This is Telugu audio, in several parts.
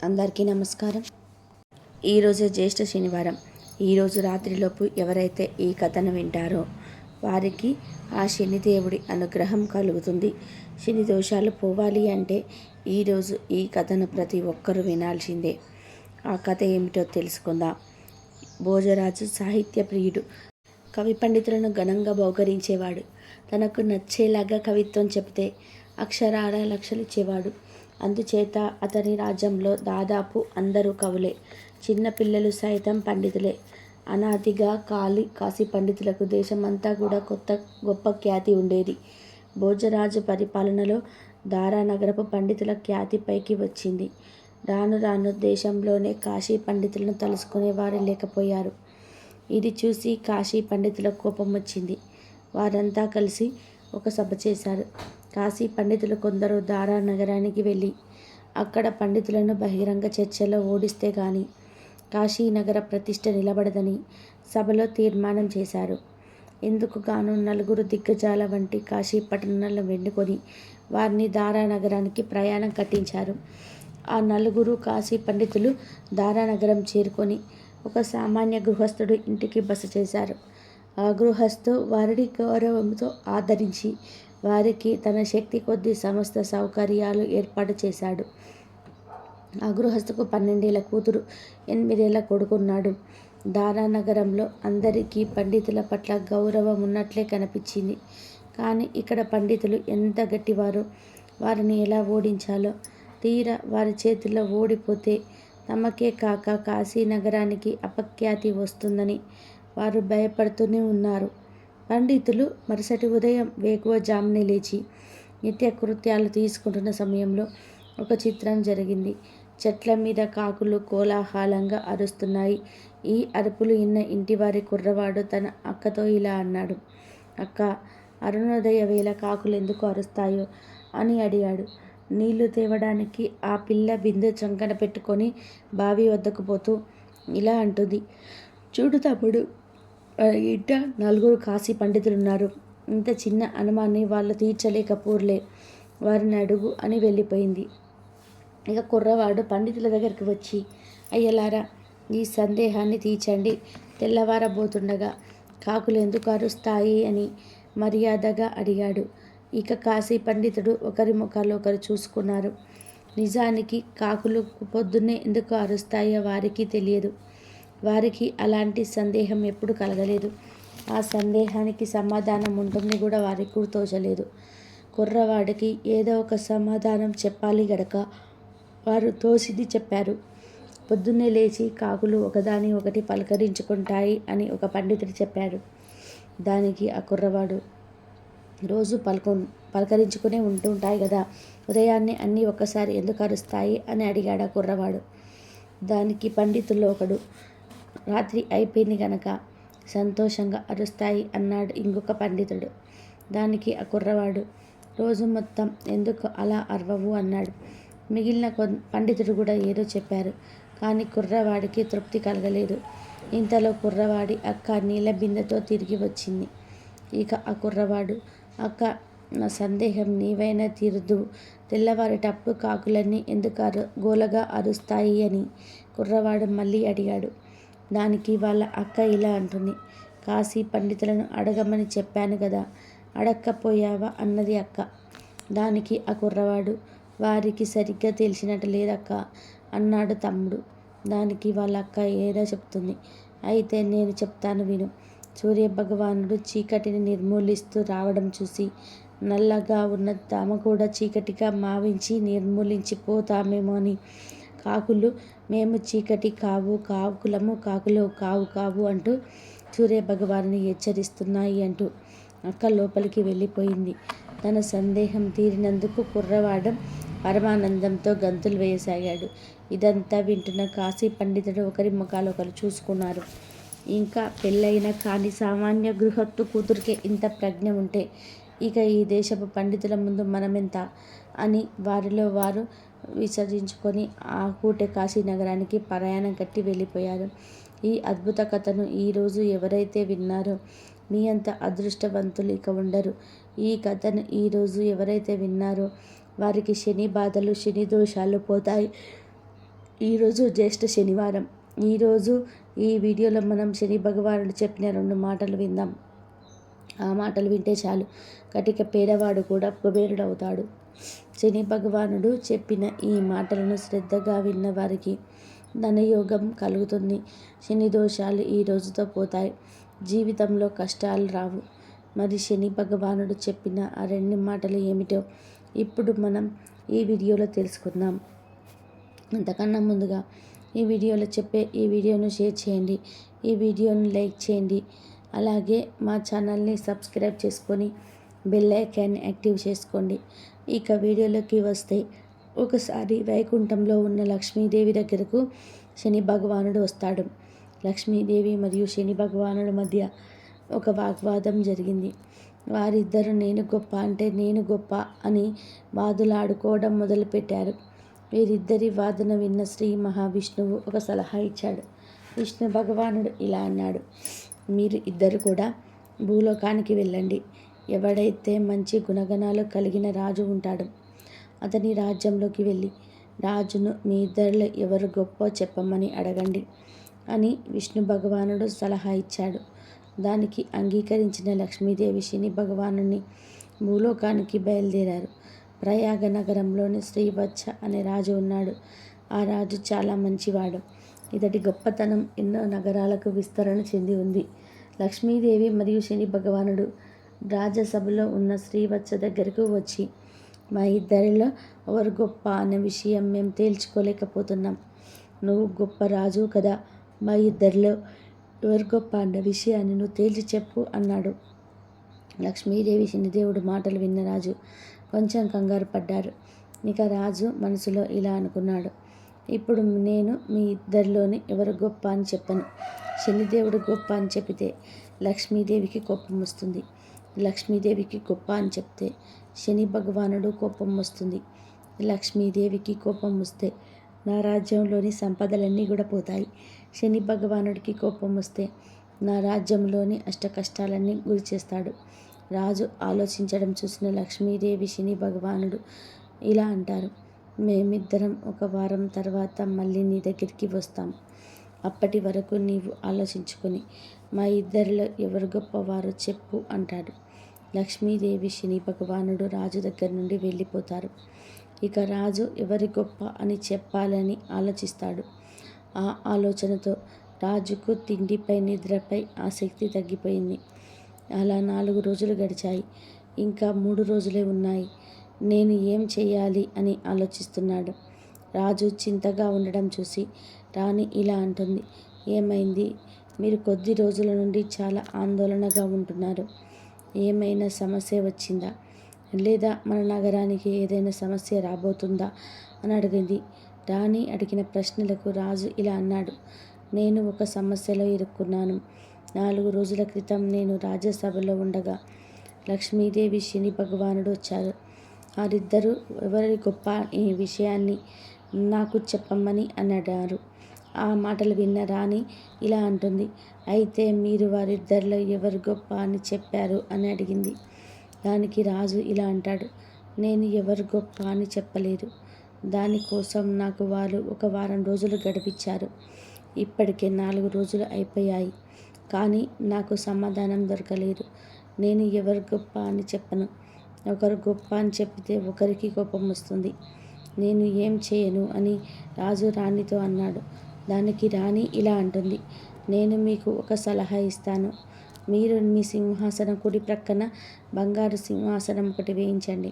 అందరికీ నమస్కారం. ఈరోజు జ్యేష్ఠ శనివారం. ఈరోజు రాత్రిలోపు ఎవరైతే ఈ కథను వింటారో వారికి ఆ శనిదేవుడి అనుగ్రహం కలుగుతుంది. శని దోషాలు పోవాలి అంటే ఈరోజు ఈ కథను ప్రతి ఒక్కరూ వినాల్సిందే. ఆ కథ ఏమిటో తెలుసుకుందాం. భోజరాజు సాహిత్య ప్రియుడు. కవి పండితులను ఘనంగా బహుకరించేవాడు. తనకు నచ్చేలాగా కవిత్వం చెబితే అక్షరాల లక్షలిచ్చేవాడు. అందుచేత అతని రాజ్యంలో దాదాపు అందరూ కవులే, చిన్నపిల్లలు సైతం పండితులే. అనాదిగా కాశీ పండితులకు దేశమంతా కూడా గొప్ప ఖ్యాతి ఉండేది. భోజరాజు పరిపాలనలో దారానగరపు పండితుల ఖ్యాతి పైకి వచ్చింది. రాను రాను దేశంలోనే కాశీ పండితులను తలుసుకునే వారు లేకపోయారు. ఇది చూసి కాశీ పండితులకు కోపం వచ్చింది. వారంతా కలిసి ఒక సభ చేశారు. కాశీ పండితులు కొందరు దారా నగరానికి వెళ్ళి అక్కడ పండితులను బహిరంగ చర్చలో ఓడిస్తే గాని కాశీనగర ప్రతిష్ఠ నిలబడదని సభలో తీర్మానం చేశారు. ఇందుకు గాను నలుగురు దిగ్గజాల వంటి కాశీ పట్టణాలను వెన్నుకొని వారిని దారా నగరానికి ప్రయాణం కట్టించారు. ఆ నలుగురు కాశీ పండితులు దారానగరం చేరుకొని ఒక సామాన్య గృహస్థుడు ఇంటికి బస చేశారు. ఆ గృహస్థు వారిని గౌరవంతో ఆదరించి వారికి తన శక్తి కొద్దీ సమస్త సౌకర్యాలు ఏర్పాటు చేశాడు. ఆ గృహస్థుకు 12 ఏళ్ల కూతురు, 8 ఏళ్ల కొడుకున్నాడు. దారానగరంలో అందరికీ పండితుల పట్ల గౌరవం ఉన్నట్లే కనిపించింది. కానీ ఇక్కడ పండితులు ఎంత గట్టివారో, వారిని ఎలా ఓడించాలో, తీరా వారి చేతుల్లో ఓడిపోతే తమకే కాక కాశీ నగరానికి అపఖ్యాతి వస్తుందని వారు భయపడుతూనే ఉన్నారు. పండితులు మరుసటి ఉదయం వేకువజామునే లేచి నిత్యకృత్యాలు తీసుకుంటున్న సమయంలో ఒక చిత్రం జరిగింది. చెట్ల మీద కాకులు కోలాహలంగా అరుస్తున్నాయి. ఈ అరుపులు విన్న ఇంటివారి కుర్రవాడు తన అక్కతో ఇలా అన్నాడు. అక్క, అరుణోదయ వేళ కాకులు ఎందుకు అరుస్తాయో అని అడిగాడు. నీళ్లు తేవడానికి ఆ పిల్ల బిందె చంకన పెట్టుకొని బావి వద్దకు పోతూ ఇలా అంటుంది. చూడు తమ్ముడు, ఇంట 4 కాశీ పండితులున్నారు. ఇంత చిన్న అనుమాన్ని వాళ్ళు తీర్చలేకపోర్లే, వారిని అడుగు అని వెళ్ళిపోయింది. ఇక కుర్రవాడు పండితుల దగ్గరికి వచ్చి, అయ్యలారా, ఈ సందేహాన్ని తీర్చండి. తెల్లవారబోతుండగా కాకులు ఎందుకు అరుస్తాయి అని మర్యాదగా అడిగాడు. ఇక కాశీ పండితుడు ఒకరి ముఖాలు ఒకరు చూసుకున్నారు. నిజానికి కాకులు పొద్దున్నే ఎందుకు అరుస్తాయో వారికి తెలియదు. వారికి అలాంటి సందేహం ఎప్పుడు కలగలేదు. ఆ సందేహానికి సమాధానం ఉంటుంది కూడా వారికి గుర్తోచలేదు. కుర్రవాడికి ఏదో ఒక సమాధానం చెప్పాలి గడక వారు తోసింది చెప్పారు. పొద్దున్నే లేచి కాకులు ఒకదాని ఒకటి పలకరించుకుంటాయి అని ఒక పండితుడు చెప్పాడు. దానికి ఆ కుర్రవాడు, రోజు పలకరించుకునే ఉంటుంటాయి కదా, ఉదయాన్నే అన్నీ ఒక్కసారి ఎందుకు అరుస్తాయి అని అడిగాడు ఆ కుర్రవాడు. దానికి పండితుల్లో ఒకడు, రాత్రి అయిపోయింది గనక సంతోషంగా అరుస్తాయి అన్నాడు ఇంకొక పండితుడు. దానికి ఆ కుర్రవాడు, రోజు మొత్తం ఎందుకు అలా అరవవు అన్నాడు. మిగిలిన పండితుడు కూడా ఏదో చెప్పారు. కానీ కుర్రవాడికి తృప్తి కలగలేదు. ఇంతలో కుర్రవాడి అక్క నీళ్ళ బిందెతో తిరిగి వచ్చింది. ఇక ఆ కుర్రవాడు, అక్క, నా సందేహం నీవైనా తీరుదు. తెల్లవారేటప్పుడు కాకులన్నీ ఎందుకు గోలగా అరుస్తాయి అని కుర్రవాడు మళ్ళీ అడిగాడు. దానికి వాళ్ళ అక్క ఇలా అంటుంది. కాశీ పండితులను అడగమని చెప్పాను కదా, అడక్కపోయావా అన్నది అక్క. దానికి ఆ కుర్రవాడు, వారికి సరిగ్గా తెలిసినట్టు లేదక్క అన్నాడు తమ్ముడు. దానికి వాళ్ళ అక్క ఏదో చెప్తుంది. అయితే నేను చెప్తాను విను. సూర్యభగవానుడు చీకటిని నిర్మూలిస్తూ రావడం చూసి నల్లగా ఉన్న తాము కూడా చీకటిగా మావించి నిర్మూలించిపోతామేమో అని కాకులు మేము చీకటి కావు, కాకులము కాకులు కావు అంటూ సూర్యభగవానుని హెచ్చరిస్తున్నాయి అంటూ అక్క లోపలికి వెళ్ళిపోయింది. తన సందేహం తీరినందుకు కుర్రవాడం పరమానందంతో గంతులు వేయసాగాడు. ఇదంతా వింటున్న కాశీ పండితుడు ఒకరి ముఖాలు ఒకరు చూసుకున్నారు. ఇంకా పెళ్ళైన కాని సామాన్య గృహస్థు కూతురికే ఇంత ప్రజ్ఞ ఉంటే ఇక ఈ దేశపు పండితుల ముందు మనమెంత అని వారిలో వారు విసర్జించుకొని ఆ పూటే కాశీ నగరానికి ప్రయాణం కట్టి వెళ్ళిపోయారు. ఈ అద్భుత కథను ఈరోజు ఎవరైతే విన్నారో మీ అంత అదృష్టవంతులు ఇక ఉండరు. ఈ కథను ఈరోజు ఎవరైతే విన్నారో వారికి శని బాధలు, శని దోషాలు పోతాయి. ఈరోజు జ్యేష్ఠ శనివారం. ఈరోజు ఈ వీడియోలో మనం శని భగవానుడు చెప్పిన 2 మాటలు విందాం. ఆ మాటలు వింటే చాలు, కటిక పేదవాడు కూడా కుబేరుడవుతాడు. శని భగవానుడు చెప్పిన ఈ మాటలను శ్రద్ధగా విన్న వారికి ధనయోగం కలుగుతుంది. శని దోషాలు ఈ రోజుతో పోతాయి. జీవితంలో కష్టాలు రావు. మరి శని భగవానుడు చెప్పిన ఆ 2 మాటలు ఏమిటో ఇప్పుడు మనం ఈ వీడియోలో తెలుసుకుందాం. అంతకన్నా ముందుగా ఈ వీడియోలో చెప్పే ఈ వీడియోను షేర్ చేయండి, ఈ వీడియోను లైక్ చేయండి, అలాగే మా ఛానల్ని సబ్స్క్రైబ్ చేసుకొని బెల్ ఐకాన్ని యాక్టివ్ చేసుకోండి. ఇక వీడియోలోకి వస్తే, ఒకసారి వైకుంఠంలో ఉన్న లక్ష్మీదేవి దగ్గరకు శని భగవానుడు వస్తాడు. లక్ష్మీదేవి మరియు శని భగవానుడి మధ్య ఒక వాగ్వాదం జరిగింది. వారిద్దరూ నేను గొప్ప అంటే నేను గొప్ప అని వాదులాడుకోవడం మొదలుపెట్టారు. వీరిద్దరి వాదన విన్న శ్రీ మహావిష్ణువు ఒక సలహా ఇచ్చాడు. విష్ణు భగవానుడు ఇలా అన్నాడు, మీరు ఇద్దరు కూడా భూలోకానికి వెళ్ళండి. ఎవడైతే మంచి గుణగణాలు కలిగిన రాజు ఉంటాడో అతని రాజ్యంలోకి వెళ్ళి రాజును మీ ఇద్దరిలో ఎవరు గొప్ప చెప్పమని అడగండి అని విష్ణు భగవానుడు సలహా ఇచ్చాడు. దానికి అంగీకరించిన లక్ష్మీదేవి శని భగవానుని భూలోకానికి బయలుదేరారు. ప్రయాగ నగరంలోని శ్రీవత్స అనే రాజు ఉన్నాడు. ఆ రాజు చాలా మంచివాడు. ఇతడి గొప్పతనం ఎన్నో నగరాలకు విస్తరణ చెంది ఉంది. లక్ష్మీదేవి మరియు శని భగవానుడు రాజసభలో ఉన్న శ్రీవత్స దగ్గరకు వచ్చి, మా ఇద్దరిలో ఎవరు గొప్ప అనే విషయం మేము తేల్చుకోలేకపోతున్నాం. నువ్వు గొప్ప రాజు కదా, మా ఇద్దరిలో ఎవరు గొప్ప అన్న విషయాన్ని నువ్వు తేల్చి చెప్పు అన్నాడు. లక్ష్మీదేవి శనిదేవుడు మాటలు విన్న రాజు కొంచెం కంగారు పడ్డారు. ఇక రాజు మనసులో ఇలా అనుకున్నాడు, ఇప్పుడు నేను మీ ఇద్దరిలోని ఎవరు గొప్ప అని చెప్పను. శనిదేవుడు గొప్ప అని చెబితే లక్ష్మీదేవికి కోపం వస్తుంది. లక్ష్మీదేవికి గొప్ప అని చెప్తే శని భగవానుడు కోపం వస్తుంది. లక్ష్మీదేవికి కోపం వస్తే నా రాజ్యంలోని సంపదలన్నీ కూడా పోతాయి. శని భగవానుడికి కోపం వస్తే నా రాజ్యంలోని అష్ట కష్టాలన్నీ గురి చేస్తాడు. రాజు ఆలోచించడం చూసిన లక్ష్మీదేవి శని భగవానుడు ఇలా అంటారు, మేమిద్దరం ఒక వారం తర్వాత మళ్ళీ నీ దగ్గరికి వస్తాం. అప్పటి వరకు నీవు ఆలోచించుకొని మా ఇద్దరిలో ఎవరు గొప్పవారో చెప్పు అంటాడు. లక్ష్మీదేవి శని భగవానుడు రాజు దగ్గర నుండి వెళ్ళిపోతారు. ఇక రాజు ఎవరి గొప్ప అని చెప్పాలని ఆలోచిస్తాడు. ఆ ఆలోచనతో రాజుకు తిండిపై నిద్రపై ఆసక్తి తగ్గిపోయింది. అలా 4 రోజులు గడిచాయి. ఇంకా 3 రోజులే ఉన్నాయి. నేను ఏం చెయ్యాలి అని ఆలోచిస్తున్నాడు. రాజు చింతగా ఉండడం చూసి రాణి ఇలా అంటుంది, ఏమైంది? మీరు కొద్ది రోజుల నుండి చాలా ఆందోళనగా ఉంటున్నారు. ఏమైనా సమస్య వచ్చిందా? లేదా మన నగరానికి ఏదైనా సమస్య రాబోతుందా అని అడిగింది. రాణి అడిగిన ప్రశ్నలకు రాజు ఇలా అన్నాడు, నేను ఒక సమస్యలో ఇరుక్కున్నాను. 4 రోజుల క్రితం నేను రాజ్యసభలో ఉండగా లక్ష్మీదేవి శని భగవానుడు వచ్చారు. వారిద్దరూ ఎవరి గొప్ప ఈ విషయాన్ని నాకు చెప్పమని అన్నారు. ఆ మాటలు విన్న రాణి ఇలా అంటుంది, అయితే మీరు వారిద్దరిలో ఎవరు గొప్ప అని చెప్పారు అని అడిగింది. దానికి రాజు ఇలా అంటాడు, నేను ఎవరు గొప్ప అని చెప్పలేదు. దానికోసం నాకు వారు ఒక వారం రోజులు గడిపించారు. ఇప్పటికే 4 రోజులు అయిపోయాయి, కానీ నాకు సమాధానం దొరకలేదు. నేను ఎవరు గొప్ప అని చెప్పను. ఒకరు గొప్ప అని చెప్పితే ఒకరికి కోపం వస్తుంది. నేను ఏం చేయను అని రాజు రాణితో అన్నాడు. దానికి రాణి ఇలా అంటుంది, నేను మీకు ఒక సలహా ఇస్తాను. మీరు మీ సింహాసనం కుడి ప్రక్కన బంగారు సింహాసనం ఒకటి వేయించండి.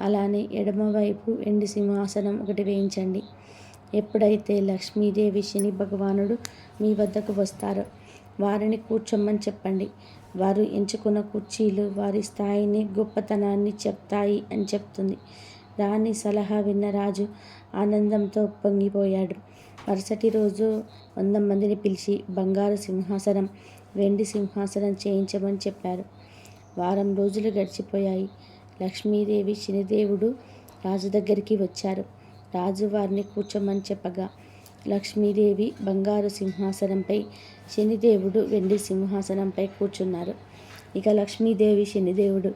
అలానే ఎడమవైపు వెండి సింహాసనం ఒకటి వేయించండి. ఎప్పుడైతే లక్ష్మీదేవి శని భగవానుడు మీ వద్దకు వస్తారో వారిని కూర్చోమని చెప్పండి. వారు ఎంచుకున్న కుర్చీలు వారి స్థాయిని గొప్పతనాన్ని చెప్తాయి అని చెప్తుంది. రాణి సలహా విన్న రాజు ఆనందంతో పొంగిపోయాడు. మరుసటి రోజు 100 మందిని పిలిచి బంగారు సింహాసనం వెండి సింహాసనం చేయించమని చెప్పారు. వారం రోజులు గడిచిపోయాయి. లక్ష్మీదేవి శనిదేవుడు రాజు దగ్గరికి వచ్చారు. రాజు వారిని కూర్చోమని చెప్పగా లక్ష్మీదేవి బంగారు సింహాసనంపై, శనిదేవుడు వెండి సింహాసనంపై కూర్చున్నారు. ఇక లక్ష్మీదేవి శనిదేవుడు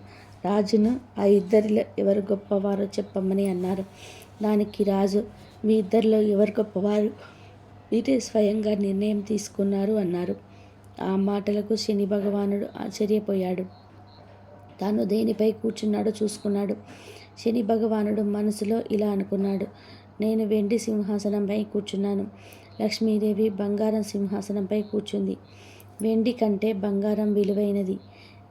రాజును ఆ ఇద్దరిలో ఎవరు గొప్పవారో చెప్పమని అన్నారు. దానికి రాజు, మీ ఇద్దరిలో ఎవరు గొప్పవారు? మీరే స్వయంగా నిర్ణయం తీసుకున్నారు అన్నారు. ఆ మాటలకు శని భగవానుడు ఆశ్చర్యపోయాడు. తాను దేనిపై కూర్చున్నాడో చూసుకున్నాడు. శని భగవానుడు మనసులో ఇలా అనుకున్నాడు. నేను వెండి సింహాసనంపై కూర్చున్నాను. లక్ష్మీదేవి బంగారం సింహాసనంపై కూర్చుంది. వెండి కంటే బంగారం విలువైనది.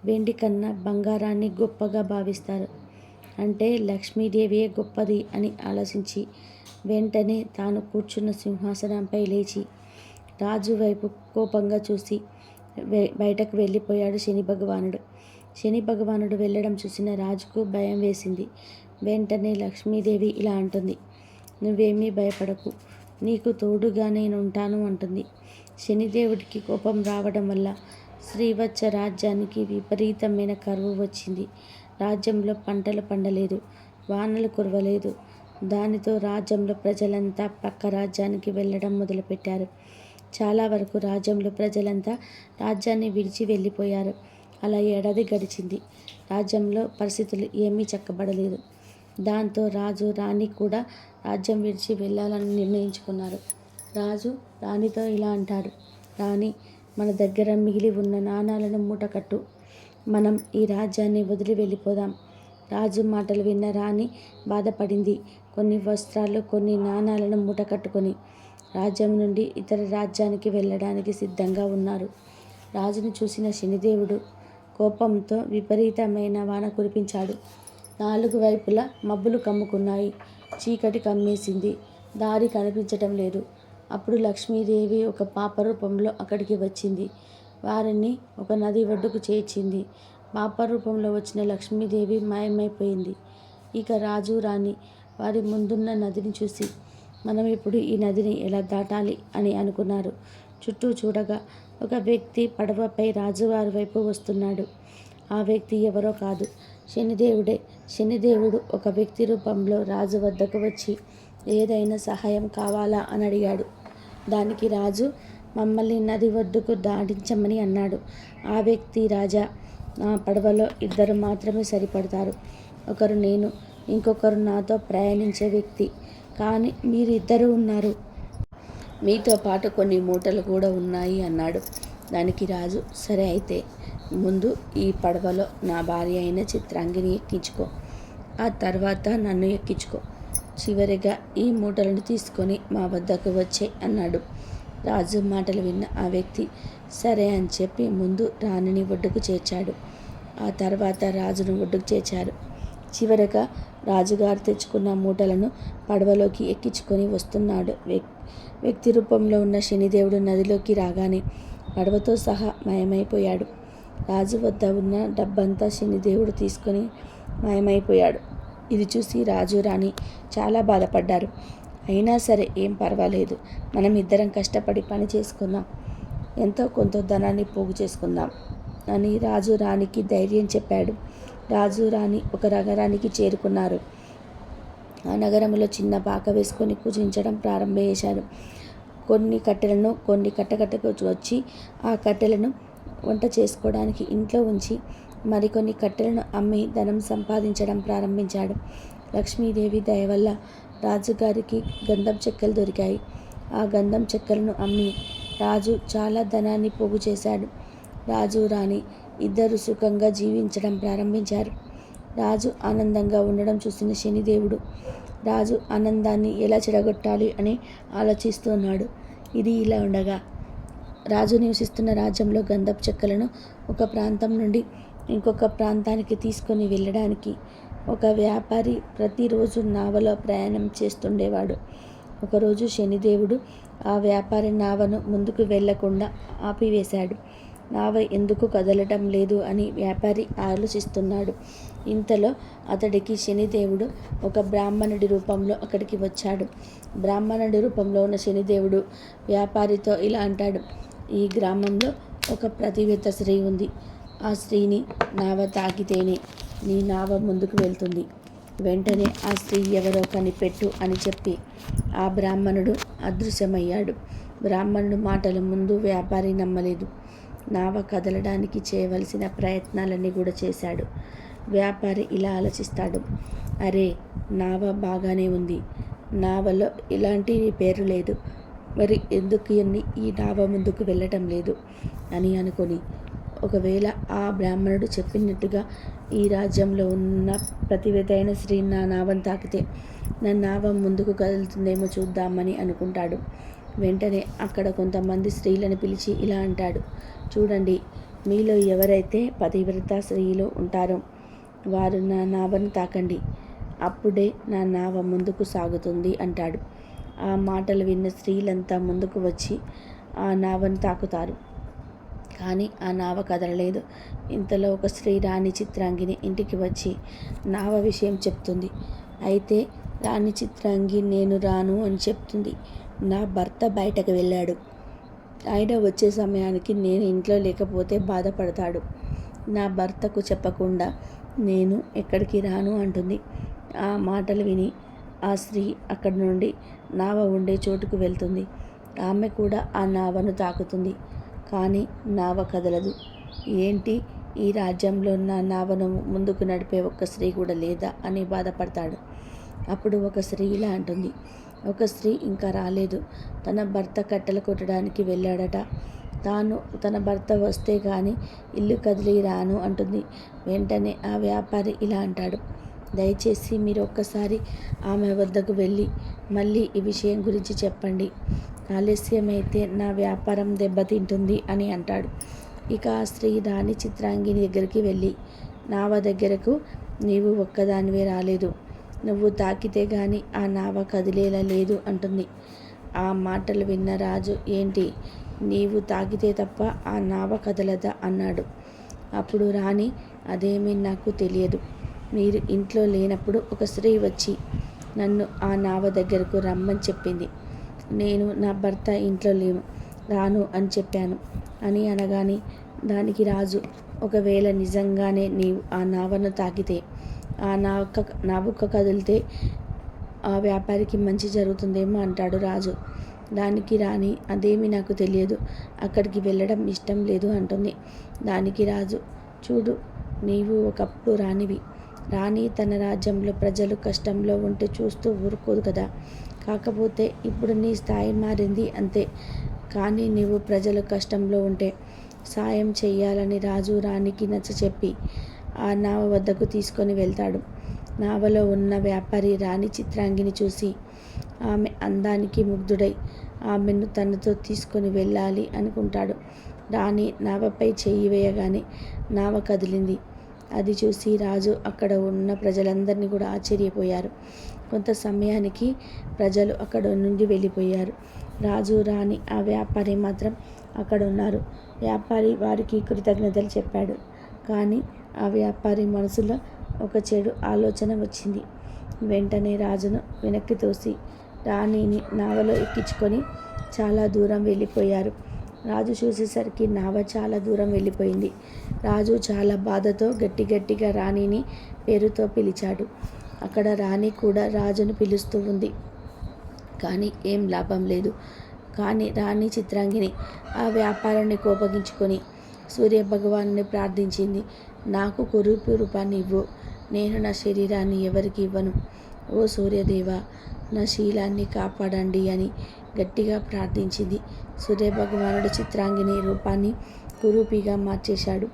వెండి కన్నా బంగారాన్ని గొప్పగా భావిస్తారు. అంటే లక్ష్మీదేవియే గొప్పది అని ఆలోచించి వెంటనే తాను కూర్చున్న సింహాసనంపై లేచి రాజు వైపు కోపంగా చూసి బయటకు వెళ్ళిపోయాడు శని భగవానుడు. శని భగవానుడు వెళ్ళడం చూసిన రాజుకు భయం వేసింది. వెంటనే లక్ష్మీదేవి ఇలా అంటుంది, నువ్వేమీ భయపడకు, నీకు తోడుగా నేను ఉంటాను అంటుంది. శనిదేవుడికి కోపం రావడం వల్ల శ్రీవత్స రాజ్యానికి విపరీతమైన కరువు వచ్చింది. రాజ్యంలో పంటలు పండలేదు, వానలు కురవలేదు. దానితో రాజ్యంలో ప్రజలంతా పక్క రాజ్యానికి వెళ్ళడం మొదలుపెట్టారు. చాలా వరకు రాజ్యంలో ప్రజలంతా రాజ్యాన్ని విడిచి వెళ్ళిపోయారు. అలా ఏడాది గడిచింది. రాజ్యంలో పరిస్థితులు ఏమీ చక్కబడలేదు. దాంతో రాజు రాణి కూడా రాజ్యం విడిచి వెళ్ళాలని నిర్ణయించుకున్నారు. రాజు రాణితో ఇలా అంటాడు, రాణి, మన దగ్గర మిగిలి ఉన్న నాణాలను మూటకట్టు. మనం ఈ రాజ్యాన్ని వదిలి వెళ్ళిపోదాం. రాజు మాటలు విన్న రాణి బాధపడింది. కొన్ని వస్త్రాలు, కొన్ని నాణాలను మూటకట్టుకొని రాజ్యం నుండి ఇతర రాజ్యానికి వెళ్ళడానికి సిద్ధంగా ఉన్నారు. రాజును చూసిన శనిదేవుడు కోపంతో విపరీతమైన వాన కురిపించాడు. 4 వైపులా మబ్బులు కమ్ముకున్నాయి. చీకటి కమ్మేసింది. దారి కనిపించటం లేదు. అప్పుడు లక్ష్మీదేవి ఒక పాప రూపంలో అక్కడికి వచ్చింది. వారిని ఒక నది ఒడ్డుకు చేర్చింది. పాప రూపంలో వచ్చిన లక్ష్మీదేవి మాయమైపోయింది. ఇక రాజు రాణి వారి ముందున్న నదిని చూసి మనం ఇప్పుడు ఈ నదిని ఎలా దాటాలి అని అనుకున్నారు. చుట్టూ చూడగా ఒక వ్యక్తి పడవపై రాజువారి వైపు వస్తున్నాడు. ఆ వ్యక్తి ఎవరో కాదు, శనిదేవుడే. శనిదేవుడు ఒక వ్యక్తి రూపంలో రాజు వద్దకు వచ్చి ఏదైనా సహాయం కావాలా అని అడిగాడు. దానికి రాజు మమ్మల్ని నది ఒడ్డుకు దాటించమని అన్నాడు. ఆ వ్యక్తి, రాజా, నా పడవలో 2 మాత్రమే సరిపడతారు. ఒకరు నేను, ఇంకొకరు నాతో ప్రయాణించే వ్యక్తి. కానీ మీరు 2 ఉన్నారు. మీతో పాటు కొన్ని మూటలు కూడా ఉన్నాయి అన్నాడు. దానికి రాజు, సరే అయితే ముందు ఈ పడవలో నా భార్య అయిన చిత్రాంగిని ఎక్కించుకో, ఆ తర్వాత నన్ను ఎక్కించుకో, చివరిగా ఈ మూటలను తీసుకొని మా వద్దకు వచ్చే అన్నాడు. రాజు మాటలు విన్న ఆ వ్యక్తి సరే అని చెప్పి ముందు రాణిని ఒడ్డుకు చేర్చాడు. ఆ తర్వాత రాజును ఒడ్డుకు చేర్చారు. చివరగా రాజుగారు తెచ్చుకున్న మూటలను పడవలోకి ఎక్కించుకొని వస్తున్నాడు. వ్యక్తి రూపంలో ఉన్న శనిదేవుడు నదిలోకి రాగానే పడవతో సహా మాయమైపోయాడు. రాజు వద్ద ఉన్న డబ్బంతా శనిదేవుడు తీసుకొని మాయమైపోయాడు. ఇది చూసి రాజు రాణి చాలా బాధపడ్డారు. అయినా సరే ఏం పర్వాలేదు, మనం 2 కష్టపడి పని చేసుకుందాం, ఎంతో కొంత ధనాన్ని పోగు చేసుకుందాం అని రాజు రాణికి ధైర్యం చెప్పాడు. రాజు రాణి ఒక నగరానికి చేరుకున్నారు. ఆ నగరంలో చిన్న పాక వేసుకొని పూజించడం ప్రారంభించారు. కొన్ని కట్టెలను కొన్ని కట్టకట్టకు వచ్చి ఆ కట్టెలను వంట చేసుకోవడానికి ఇంట్లో ఉంచి మరికొన్ని కట్టెలను అమ్మి ధనం సంపాదించడం ప్రారంభించాడు. లక్ష్మీదేవి దయ వల్ల రాజుగారికి గంధం చెక్కలు దొరికాయి. ఆ గంధం చెక్కలను అమ్మి రాజు చాలా ధనాన్ని పోగు చేశాడు. రాజు రాణి 2 సుఖంగా జీవించడం ప్రారంభించారు. రాజు ఆనందంగా ఉండడం చూసిన శనిదేవుడు రాజు ఆనందాన్ని ఎలా చెడగొట్టాలి అని ఆలోచిస్తున్నాడు. ఇది ఇలా ఉండగా రాజు నివసిస్తున్న రాజ్యంలో గంధపు చెక్కలను ఒక ప్రాంతం నుండి ఇంకొక ప్రాంతానికి తీసుకొని వెళ్ళడానికి ఒక వ్యాపారి ప్రతిరోజు నావలో ప్రయాణం చేస్తుండేవాడు. ఒకరోజు శనిదేవుడు ఆ వ్యాపారి నావను ముందుకు వెళ్లకుండా ఆపివేశాడు. నావ ఎందుకు కదలటం లేదు అని వ్యాపారి ఆలోచిస్తున్నాడు. ఇంతలో అతడికి శనిదేవుడు ఒక బ్రాహ్మణుడి రూపంలో అక్కడికి వచ్చాడు. బ్రాహ్మణుడి రూపంలో ఉన్న శనిదేవుడు వ్యాపారితో ఇలా అంటాడు, ఈ గ్రామంలో ఒక ప్రతివేత్త స్త్రీ ఉంది. ఆ స్త్రీని నావ తాకితేనే నీ నావ ముందుకు వెళ్తుంది. వెంటనే ఆ స్త్రీ ఎవరో కనిపెట్టు అని చెప్పి ఆ బ్రాహ్మణుడు అదృశ్యమయ్యాడు. బ్రాహ్మణుడు మాటల ముందు వ్యాపారి నమ్మలేదు. నావ కదలడానికి చేయవలసిన ప్రయత్నాలన్నీ కూడా చేశాడు. వ్యాపారి ఇలా ఆలోచిస్తాడు, అరే, నావ బాగానే ఉంది, నావలో ఇలాంటి పేరు లేదు, మరి ఎందుకు ఈ నావ ముందుకు వెళ్ళటం లేదు అని అనుకొని, ఒకవేళ ఆ బ్రాహ్మణుడు చెప్పినట్టుగా ఈ రాజ్యంలో ఉన్న ప్రతివేదైన స్త్రీ నా నావను తాకితే నా నావ ముందుకు కదులుతుందేమో చూద్దామని అనుకుంటాడు. వెంటనే అక్కడ కొంతమంది స్త్రీలను పిలిచి ఇలా అంటాడు, చూడండి, మీలో ఎవరైతే పతివ్రత స్త్రీలు ఉంటారో వారు నా నావను తాకండి, అప్పుడే నా నావ ముందుకు సాగుతుంది అంటాడు. ఆ మాటలు విన్న స్త్రీలంతా ముందుకు వచ్చి ఆ నావను తాకుతారు. కానీ ఆ నావ కదలలేదు. ఇంతలో ఒక స్త్రీ రాణి చిత్రాంగిని ఇంటికి వచ్చి నావ విషయం చెప్తుంది. అయితే రాణి చిత్రాంగి నేను రాను అని చెప్తుంది. నా భర్త బయటకు వెళ్ళాడు, ఆయన వచ్చే సమయానికి నేను ఇంట్లో లేకపోతే బాధపడతాడు. నా భర్తకు చెప్పకుండా నేను ఎక్కడికి రాను అంటుంది. ఆ మాటలు విని ఆ స్త్రీ అక్కడి నుండి నావ ఉండే చోటుకు వెళ్తుంది. ఆమె కూడా ఆ నావను తాకుతుంది. కానీ నావ కదలదు. ఏంటి, ఈ రాజ్యంలో నా నావను ముందుకు నడిపే ఒక్క స్త్రీ కూడా లేదా అని బాధపడతాడు. అప్పుడు ఒక స్త్రీ ఇలా అంటుంది, ఒక స్త్రీ ఇంకా రాలేదు, తన భర్త కట్టెలు కొట్టడానికి వెళ్ళాడట, తాను తన భర్త వస్తే కానీ ఇల్లు కదిలి రాను అంటుంది. వెంటనే ఆ వ్యాపారి ఇలా అంటాడు, దయచేసి మీరు ఒక్కసారి ఆమె వద్దకు వెళ్ళి మళ్ళీ ఈ విషయం గురించి చెప్పండి, ఆలస్యమైతే నా వ్యాపారం దెబ్బతింటుంది అని అంటాడు. ఇక ఆ స్త్రీ రాణి చిత్రాంగిని దగ్గరికి వెళ్ళి, నావ దగ్గరకు నీవు ఒక్కదానివే రాలేదు, నువ్వు తాకితే గాని ఆ నావ కదిలేలా లేదు అంటుంది. ఆ మాటలు విన్న రాజు, ఏంటి, నీవు తాకితే తప్ప ఆ నావ కదలదా అన్నాడు. అప్పుడు రాణి, అదేమీ నాకు తెలియదు, మీరు ఇంట్లో లేనప్పుడు ఒక స్త్రీ వచ్చి నన్ను ఆ నావ దగ్గరకు రమ్మని చెప్పింది, నేను నా భర్త ఇంట్లో లేను, రాను అని చెప్పాను అని అనగానే దానికి రాజు, ఒకవేళ నిజంగానే నీవు ఆ నావను తాకితే ఆ నావుక కదిలితే ఆ వ్యాపారికి మంచి జరుగుతుందేమో అంటాడు రాజు. దానికి రాణి, అదేమీ నాకు తెలియదు, అక్కడికి వెళ్ళడం ఇష్టం లేదు అంటుంది. దానికి రాజు, చూడు, నీవు ఒకప్పుడు రాణివి, రాణి తన రాజ్యంలో ప్రజలు కష్టంలో ఉంటే చూస్తూ ఊరుకోదు కదా, కాకపోతే ఇప్పుడు నీ స్థాయి మారింది అంతే, కానీ నీవు ప్రజలు కష్టంలో ఉంటే సాయం చెయ్యాలని రాజు రాణికి నచ్చచెప్పి ఆ నావ వద్దకు తీసుకొని వెళ్తాడు. నావలో ఉన్న వ్యాపారి రాణి చిత్రాంగిని చూసి ఆమె అందానికి ముగ్ధుడై ఆమెను తనతో తీసుకొని వెళ్ళాలి అనుకుంటాడు. రాణి నావపై చెయ్యి వేయగానే నావ కదిలింది. అది చూసి రాజు అక్కడ ఉన్న ప్రజలందరినీ కూడా ఆశ్చర్యపోయారు. కొంత సమయానికి ప్రజలు అక్కడ నుండి వెళ్ళిపోయారు. రాజు రాణి ఆ వ్యాపారి మాత్రం అక్కడ ఉన్నారు. వ్యాపారి వారికి కృతజ్ఞతలు చెప్పాడు. కానీ ఆ వ్యాపారి మనసులో ఒక చెడు ఆలోచన వచ్చింది. వెంటనే రాజును వెనక్కి తోసి రాణిని నావలో ఎక్కించుకొని చాలా దూరం వెళ్ళిపోయారు. రాజు చూసేసరికి నావ చాలా దూరం వెళ్ళిపోయింది. రాజు చాలా బాధతో గట్టిగా రాణిని పేరుతో పిలిచాడు. అక్కడ రాణి కూడా రాజును పిలుస్తూ ఉంది. కానీ ఏం లాభం లేదు. కానీ రాణి చిత్రాంగిని ఆ వ్యాపారాన్ని కోపగించుకొని సూర్యభగవాను ప్రార్థించింది, నాకు కురూపి రూపాన్ని ఇవ్వు, నేను నా శరీరాన్ని ఎవరికి ఇవ్వను, ఓ సూర్యదేవ, నా శీలాన్ని కాపాడండి అని గట్టిగా ప్రార్థించింది. సూర్యభగవానుడు చిత్రాంగిని రూపాన్ని కురూపిగా మార్చేశాడు.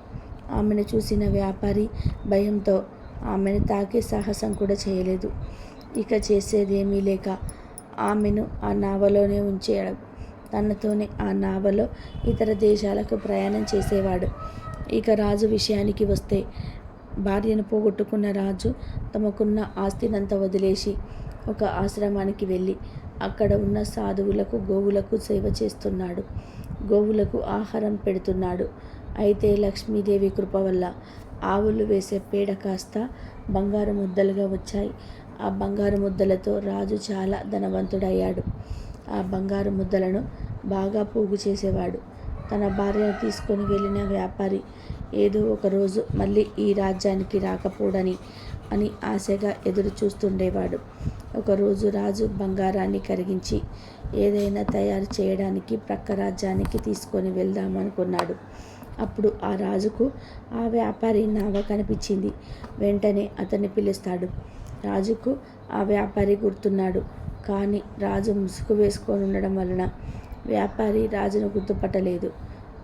ఆమెను చూసిన వ్యాపారి భయంతో ఆమెను తాకే సాహసం కూడా చేయలేదు. ఇక చేసేదేమీ లేక ఆమెను ఆ నావలోనే ఉంచాడు. తనతోనే ఆ నావలో ఇతర దేశాలకు ప్రయాణం చేసేవాడు. ఇక రాజు విషయానికి వస్తే, భార్యను పోగొట్టుకున్న రాజు తమకున్న ఆస్తినంతా వదిలేసి ఒక ఆశ్రమానికి వెళ్ళి అక్కడ ఉన్న సాధువులకు గోవులకు సేవ చేస్తున్నాడు. గోవులకు ఆహారం పెడుతున్నాడు. అయితే లక్ష్మీదేవి కృప వల్ల ఆవులు వేసే పేడ కాస్త బంగారు ముద్దలుగా వచ్చాయి. ఆ బంగారు ముద్దలతో రాజు చాలా ధనవంతుడయ్యాడు. ఆ బంగారు ముద్దలను బాగా పోగు చేసేవాడు. తన భార్యను తీసుకొని వెళ్ళిన వ్యాపారి ఏదో ఒకరోజు మళ్ళీ ఈ రాజ్యానికి రాకపోడని అని ఆశగా ఎదురు చూస్తుండేవాడు. ఒకరోజు రాజు బంగారాన్ని కరిగించి ఏదైనా తయారు చేయడానికి ప్రక్క రాజ్యానికి తీసుకొని వెళ్దామనుకున్నాడు. అప్పుడు ఆ రాజుకు ఆ వ్యాపారి నావ కనిపించింది. వెంటనే అతన్ని పిలుస్తాడు. రాజుకు ఆ వ్యాపారి గుర్తున్నాడు. కానీ రాజు ముసుగు వేసుకొని ఉండడం వలన వ్యాపారి రాజును గుర్తుపట్టలేదు.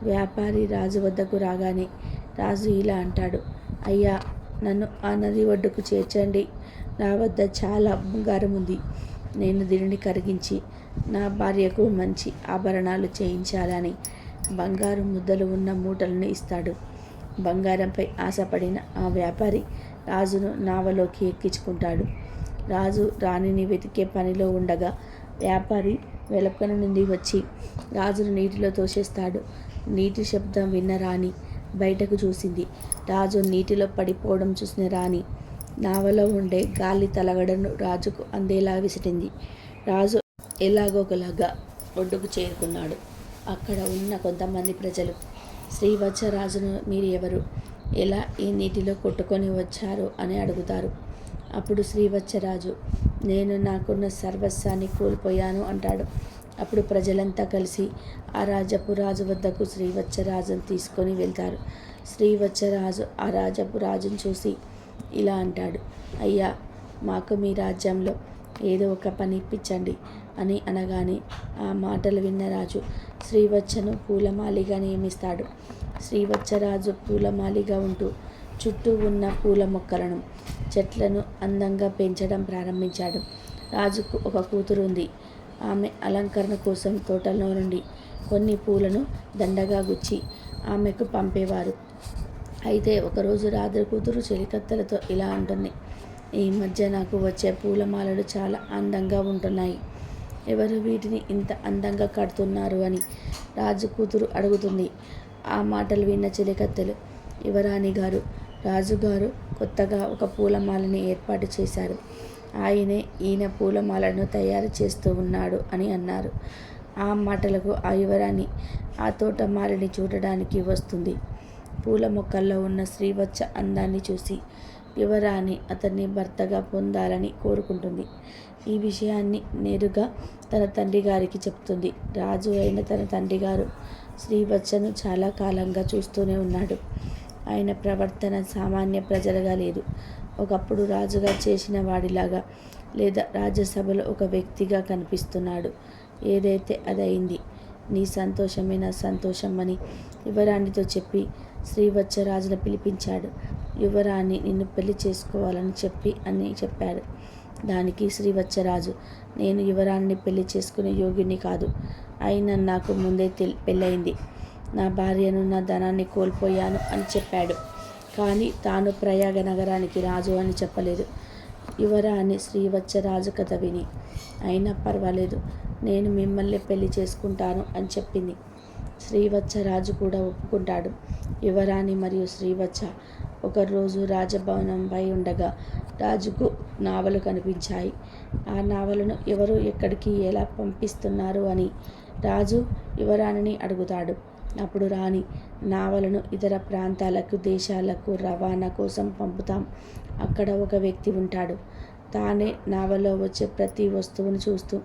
వ్యాపారి రాజు వద్దకు రాగానే రాజు ఇలా అంటాడు, అయ్యా, నన్ను ఆ నది ఒడ్డుకు చేర్చండి. నా వద్ద చాలా బంగారం ఉంది. నేను దీనిని కరిగించి నా భార్యకు మంచి ఆభరణాలు చేయించాలని బంగారు ముద్దలు ఉన్న మూటలను ఇస్తాడు. బంగారంపై ఆశపడిన ఆ వ్యాపారి రాజును నావలోకి ఎక్కించుకుంటాడు. రాజు రాణిని వెతికే పనిలో ఉండగా వ్యాపారి వెలుపల నుండి వచ్చి రాజును నీటిలో తోసేస్తాడు. నీటి శబ్దం విన్న రాణి బయటకు చూసింది. రాజు నీటిలో పడిపోవడం చూసిన రాణి నావలో ఉండే గాలి తలగడను రాజుకు అందేలా విసిరింది. రాజు ఎలాగోకలాగా ఒడ్డుకు చేరుకున్నాడు. అక్కడ ఉన్న కొంతమంది ప్రజలు శ్రీవత్సరాజును మీరు ఎవరు, ఎలా ఈ నీటిలో కొట్టుకొని వచ్చారు అని అడుగుతారు. అప్పుడు శ్రీవత్సరాజు నేను నాకున్న సర్వస్వాన్ని కోల్పోయాను అంటాడు. అప్పుడు ప్రజలంతా కలిసి ఆ రాజపు రాజు వద్దకు శ్రీవత్సరాజును తీసుకొని వెళ్తారు. శ్రీవత్సరాజు ఆ రాజపు రాజును చూసి ఇలా అంటాడు, అయ్యా, మాకు మీ రాజ్యంలో ఏదో ఒక పని ఇప్పించండి అని అనగానే ఆ మాటలు విన్న రాజు శ్రీవత్సను పూలమాలిగా నియమిస్తాడు. శ్రీవత్సరాజు పూలమాలిగా ఉంటూ చుట్టూ ఉన్న పూల మొక్కలను, చెట్లను అందంగా పెంచడం ప్రారంభించాడు. రాజుకు ఒక కూతురు ఉంది. ఆమె అలంకరణ కోసం తోటలో నుండి కొన్ని పూలను దండగా గుచ్చి ఆమెకు పంపేవారు. అయితే ఒకరోజు రాజు కూతురు చెలికత్తెలతో ఇలా అంటుంది, ఈ మధ్య నాకు వచ్చే పూలమాలలు చాలా అందంగా ఉంటున్నాయి. ఎవరు వీటిని ఇంత అందంగా కడుతున్నారు అని రాజు కూతురు అడుగుతుంది. ఆ మాటలు విన్న చెలికత్తెలు, యువరాణి గారు, రాజుగారు కొత్తగా ఒక పూలమాలని ఏర్పాటు చేశారు. ఈయన పూలమాలను తయారు చేస్తూ ఉన్నాడు అని అన్నారు. ఆ మాటలకు ఆ యువరాణి ఆ తోటమాలిని చూడడానికి వస్తుంది. పూల మొక్కల్లో ఉన్న శ్రీవత్స అందాన్ని చూసి యువరాణి అతన్ని భర్తగా పొందాలని కోరుకుంటుంది. ఈ విషయాన్ని నేరుగా తన తండ్రి గారికి చెప్తుంది. రాజు అయిన తన తండ్రి గారు శ్రీవత్సను చాలా కాలంగా చూస్తూనే ఉన్నాడు. ఆయన ప్రవర్తన సామాన్య ప్రజలుగా లేదు. ఒకప్పుడు రాజుగా చేసిన వాడిలాగా లేదా రాజ్యసభలో ఒక వ్యక్తిగా కనిపిస్తున్నాడు. ఏదైతే అదయింది. నీ సంతోషమే నా సంతోషం అని యువరాణితో చెప్పి శ్రీవత్సరాజును పిలిపించాడు. యువరాణి నిన్ను పెళ్లి చేసుకోవాలని చెప్పాడు. దానికి శ్రీవత్సరాజు, నేను యువరాణిని పెళ్లి చేసుకునే యోగ్యుని కాదు. అయినా నాకు ముందే పెళ్ళయింది. నా భార్యను, నా ధనాన్ని కోల్పోయాను అని చెప్పాడు. కానీ తాను ప్రయాగ నగరానికి రాజు అని చెప్పలేదు. యువరాణి శ్రీవత్సరాజు కథ విని, అయినా పర్వాలేదు, నేను మిమ్మల్ని పెళ్లి చేసుకుంటాను అని చెప్పింది. శ్రీవత్సరాజు కూడా ఒప్పుకుంటాడు. యువరాణి మరియు శ్రీవత్స ఒకరోజు రాజభవనంపై ఉండగా రాజుకు నావలు కనిపించాయి. ఆ నావలను ఎవరు ఎక్కడికి ఎలా పంపిస్తున్నారు అని రాజు యువరాణిని అడుగుతాడు. అప్పుడు రాణి, నావలను ఇతర ప్రాంతాలకు, దేశాలకు రవాణా కోసం పంపుతాం. అక్కడ ఒక వ్యక్తి ఉంటాడు. తానే నావలో వచ్చే ప్రతి వస్తువును చూస్తూ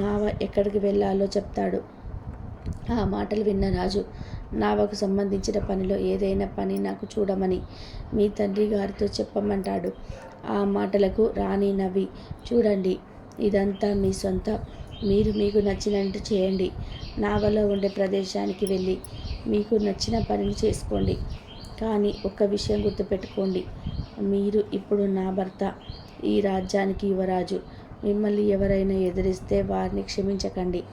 నావ ఎక్కడికి వెళ్ళాలో చెప్తాడు. ఆ మాటలు విన్న రాజు, నావకు సంబంధించిన పనిలో ఏదైనా పని నాకు చూడమని మీ తండ్రి గారితో చెప్పమంటాడు. ఆ మాటలకు రాణి నవ్వి, చూడండి, ఇదంతా మీ సొంత. మీరు మీకు నచ్చినట్టు చేయండి. నావలో ఉండే ప్రదేశానికి వెళ్ళి మీకు నచ్చిన పనిని చేసుకోండి. కానీ ఒక్క విషయం గుర్తుపెట్టుకోండి, మీరు ఇప్పుడు నా భర్త, ఈ రాజ్యానికి యువరాజు. మిమ్మల్ని ఎవరైనా ఎదిరిస్తే వారిని క్షమించకండి.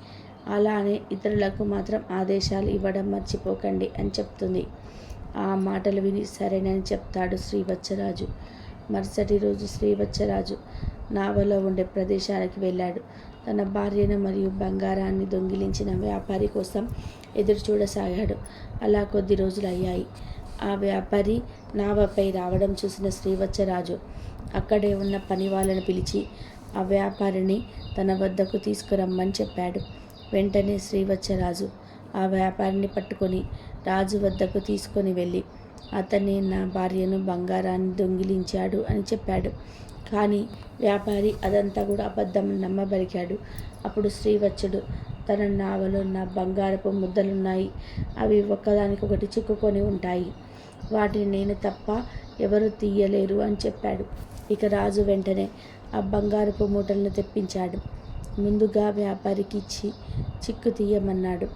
అలానే ఇతరులకు మాత్రం ఆదేశాలు ఇవ్వడం మర్చిపోకండి అని చెప్తుంది. ఆ మాటలు విని సరేనని చెప్తాడు శ్రీవత్సరాజు. మరుసటి రోజు శ్రీవత్సరాజు నావలో ఉండే ప్రదేశానికి వెళ్ళాడు. తన భార్యను మరియు బంగారాన్ని దొంగిలించిన వ్యాపారి కోసం ఎదురు చూడసాగాడు. అలా కొద్ది రోజులు అయ్యాయి. ఆ వ్యాపారి నావపై రావడం చూసిన శ్రీవత్సరాజు అక్కడే ఉన్న పని వాళ్ళను పిలిచి ఆ వ్యాపారిని తన వద్దకు తీసుకురమ్మని చెప్పాడు. వెంటనే శ్రీవత్సరాజు ఆ వ్యాపారిని పట్టుకొని రాజు వద్దకు తీసుకొని వెళ్ళి అతనే నా భార్యను, బంగారాన్ని దొంగిలించాడు అని చెప్పాడు. కానీ వ్యాపారి అదంతా కూడా అబద్ధం నమ్మబలికాడు. అప్పుడు శ్రీవత్సుడు, తన నావలో నా బంగారపు ముద్దలున్నాయి. అవి ఒకదానికొకటి చిక్కుకొని ఉంటాయి. వాటిని నేను తప్ప ఎవరు తీయలేరు అని చెప్పాడు. ఇక రాజు వెంటనే ఆ బంగారపు మూటలను తెప్పించాడు. ముందుగా వ్యాపారికి ఇచ్చి చిక్కు తీయమన్నాడు.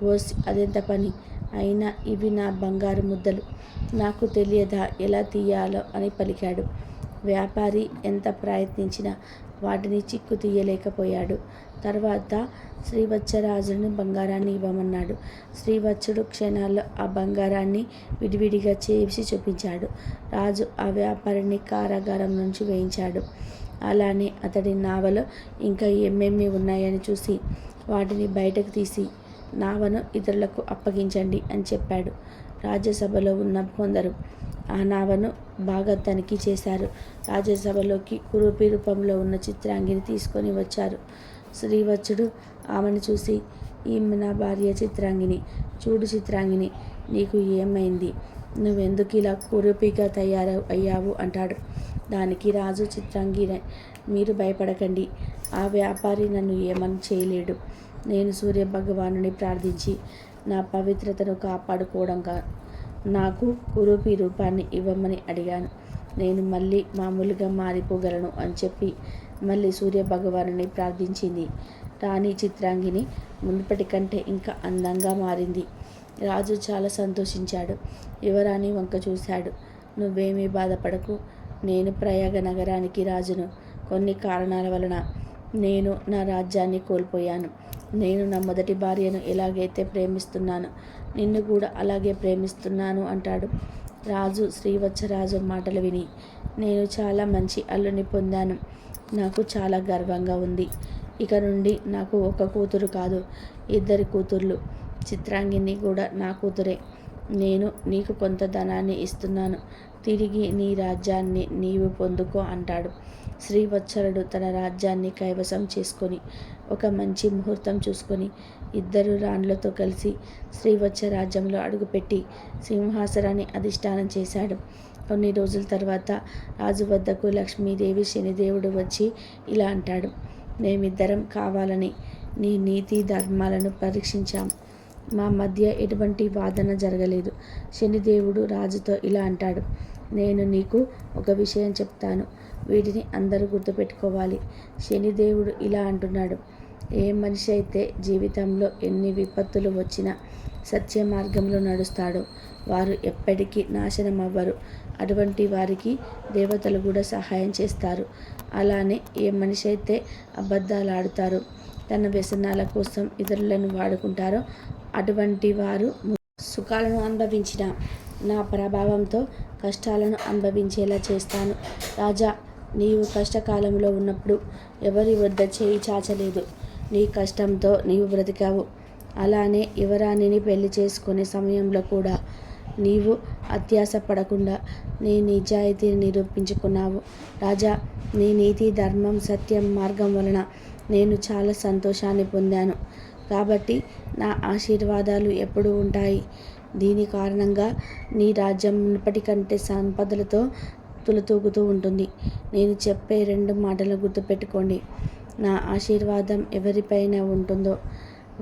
ఓస్ అదెంత పని అయినా ఇవి నా బంగారు ముద్దలు, నాకు తెలియదా ఎలా తీయాలో అని పలికాడు. వ్యాపారి ఎంత ప్రయత్నించినా వాటిని చిక్కు తీయలేకపోయాడు. తర్వాత శ్రీవత్సరాజుని బంగారాన్ని ఇవ్వమన్నాడు. శ్రీవత్సుడు క్షణాల్లో ఆ బంగారాన్ని విడివిడిగా చేసి చూపించాడు. రాజు ఆ వ్యాపారిని కారాగారం నుంచి వేయించాడు. అలానే అతడి నావలో ఇంకా ఏమేమి ఉన్నాయని చూసి వాటిని బయటకు తీసి నావను ఇతరులకు అప్పగించండి అని చెప్పాడు. రాజ్యసభలో ఉన్న కొందరు ఆ నావను బాగా తనిఖీ చేశారు. రాజ్యసభలోకి కురూపి రూపంలో ఉన్న చిత్రాంగిని తీసుకొని వచ్చారు. శ్రీవత్సుడు ఆమెను చూసి, ఈమె నా భార్య చిత్రాంగిని. చూడు చిత్రాంగిని, నీకు ఏమైంది? నువ్వెందుకు ఇలా కురూపిగా అయ్యావు అంటాడు. దానికి రాజు, చిత్రాంగిని, మీరు భయపడకండి, ఆ వ్యాపారి నన్ను ఏమని చేయలేడు. నేను సూర్య భగవానుని ప్రార్థించి నా పవిత్రతను కాపాడుకోవడంగా నాకు కురూపి రూపాన్ని ఇవ్వమని అడిగాను. నేను మళ్ళీ మామూలుగా మారిపోగలను అని చెప్పి మళ్ళీ సూర్య భగవానుని ప్రార్థించింది. రాణి చిత్రాంగిని మునుపటి కంటే ఇంకా అందంగా మారింది. రాజు చాలా సంతోషించాడు. యువరాణి వంక చూశాడు. నువ్వేమీ బాధపడకు, నేను ప్రయాగ నగరానికి రాజును. కొన్ని కారణాల వలన నేను నా రాజ్యాన్ని కోల్పోయాను. నేను నా మొదటి భార్యను ఎలాగైతే ప్రేమిస్తున్నానో నిన్ను కూడా అలాగే ప్రేమిస్తున్నాను అంటాడు. రాజు శ్రీవత్సరాజు మాటలు విని, నేను చాలా మంచి అల్లుని పొందాను, నాకు చాలా గర్వంగా ఉంది. ఇక నుండి నాకు ఒక కూతురు కాదు, 2 కూతుర్లు. చిత్రాంగిని కూడా నా కూతురే. నేను నీకు కొంత ధనాన్ని ఇస్తున్నాను, తిరిగి నీ రాజ్యాన్ని నీవు పొందుకో అంటాడు. శ్రీవత్సరుడు తన రాజ్యాన్ని కైవసం చేసుకొని ఒక మంచి ముహూర్తం చూసుకొని 2 రాణులతో కలిసి శ్రీవత్స రాజ్యంలో అడుగుపెట్టి సింహాసనాన్ని అధిష్ఠానం చేశాడు. కొన్ని రోజుల తర్వాత రాజు వద్దకు లక్ష్మీదేవి శనిదేవుడు వచ్చి ఇలా అంటాడు. మేమిద్దరం కావాలని నీ నీతి ధర్మాలను పరీక్షించాం. మా మధ్య ఎటువంటి వాదన జరగలేదు. శనిదేవుడు రాజుతో ఇలా అంటాడు. నేను నీకు ఒక విషయం చెప్తాను, వీటిని అందరూ గుర్తుపెట్టుకోవాలి. శనిదేవుడు ఇలా అంటున్నాడు. ఏ మనిషి అయితే జీవితంలో ఎన్ని విపత్తులు వచ్చినా సత్య మార్గంలో నడుస్తాడో వారు ఎప్పటికీ నాశనం అవ్వరు. అటువంటి వారికి దేవతలు కూడా సహాయం చేస్తారు. అలానే ఏ మనిషి అయితే అబద్ధాలు ఆడుతారో, తన వ్యసనాల కోసం ఇతరులను వాడుకుంటారో అటువంటి వారు సుఖాలను అనుభవించిన నా ప్రభావంతో కష్టాలను అనుభవించేలా చేస్తాను. రాజా, నీవు కష్టకాలంలో ఉన్నప్పుడు ఎవరి వద్ద చేయి చాచలేదు. నీ కష్టంతో నీవు బ్రతికావు. అలానే యువరాణిని పెళ్లి చేసుకునే సమయంలో కూడా నీవు అత్యాశ పడకుండా నీ నిజాయితీని నిరూపించుకున్నావు. రాజా, నీ నీతి ధర్మం సత్యం మార్గం వలన నేను చాలా సంతోషాన్ని పొందాను. కాబట్టి నా ఆశీర్వాదాలు ఎప్పుడూ ఉంటాయి. దీని కారణంగా నీ రాజ్యం మునుపటికంటే సంపదలతో తులతూగుతూ ఉంటుంది. నేను చెప్పే 2 మాటలు గుర్తుపెట్టుకోండి. నా ఆశీర్వాదం ఎవరిపైన ఉంటుందో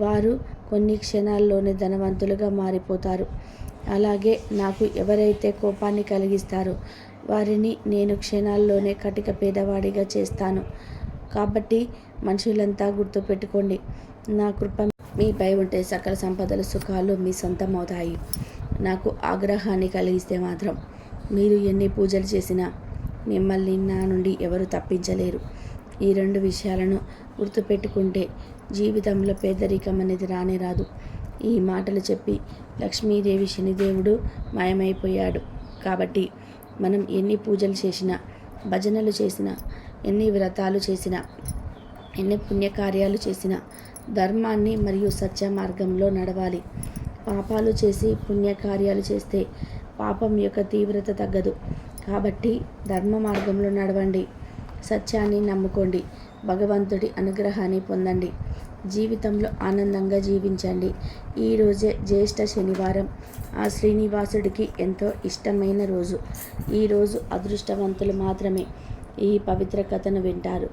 వారు కొన్ని క్షణాల్లోనే ధనవంతులుగా మారిపోతారు. అలాగే నాకు ఎవరైతే కోపాన్ని కలిగిస్తారో వారిని నేను క్షణాల్లోనే కటిక పేదవాడిగా చేస్తాను. కాబట్టి మనుషులంతా గుర్తుపెట్టుకోండి, నా కృప మీపై ఉంటే సకల సంపదలు సుఖాలు మీ సొంతమవుతాయి. నాకు ఆగ్రహాన్ని కలిగిస్తే మాత్రం మీరు ఎన్ని పూజలు చేసినా మిమ్మల్ని నా నుండి ఎవరు తప్పించలేరు. ఈ 2 విషయాలను గుర్తుపెట్టుకుంటే జీవితంలో పేదరికం అనేది రానే రాదు. ఈ మాటలు చెప్పి లక్ష్మీదేవి శనిదేవుడు మాయమైపోయాడు. కాబట్టి మనం ఎన్ని పూజలు చేసినా, భజనలు చేసినా, ఎన్ని వ్రతాలు చేసినా, ఎన్ని పుణ్యకార్యాలు చేసినా ధర్మాన్ని మరియు సత్య మార్గంలో నడవాలి. పాపాలు చేసి పుణ్యకార్యాలు చేస్తే పాపం యొక్క తీవ్రత తగ్గదు. కాబట్టి ధర్మ మార్గంలో నడవండి, సత్యాన్ని నమ్ముకోండి, భగవంతుడి అనుగ్రహాన్ని పొందండి, జీవితంలో ఆనందంగా జీవించండి. ఈరోజే జ్యేష్ఠ శనివారం. ఆ శ్రీనివాసుడికి ఎంతో ఇష్టమైన రోజు. ఈరోజు అదృష్టవంతులు మాత్రమే ఈ పవిత్ర కథను వింటారు.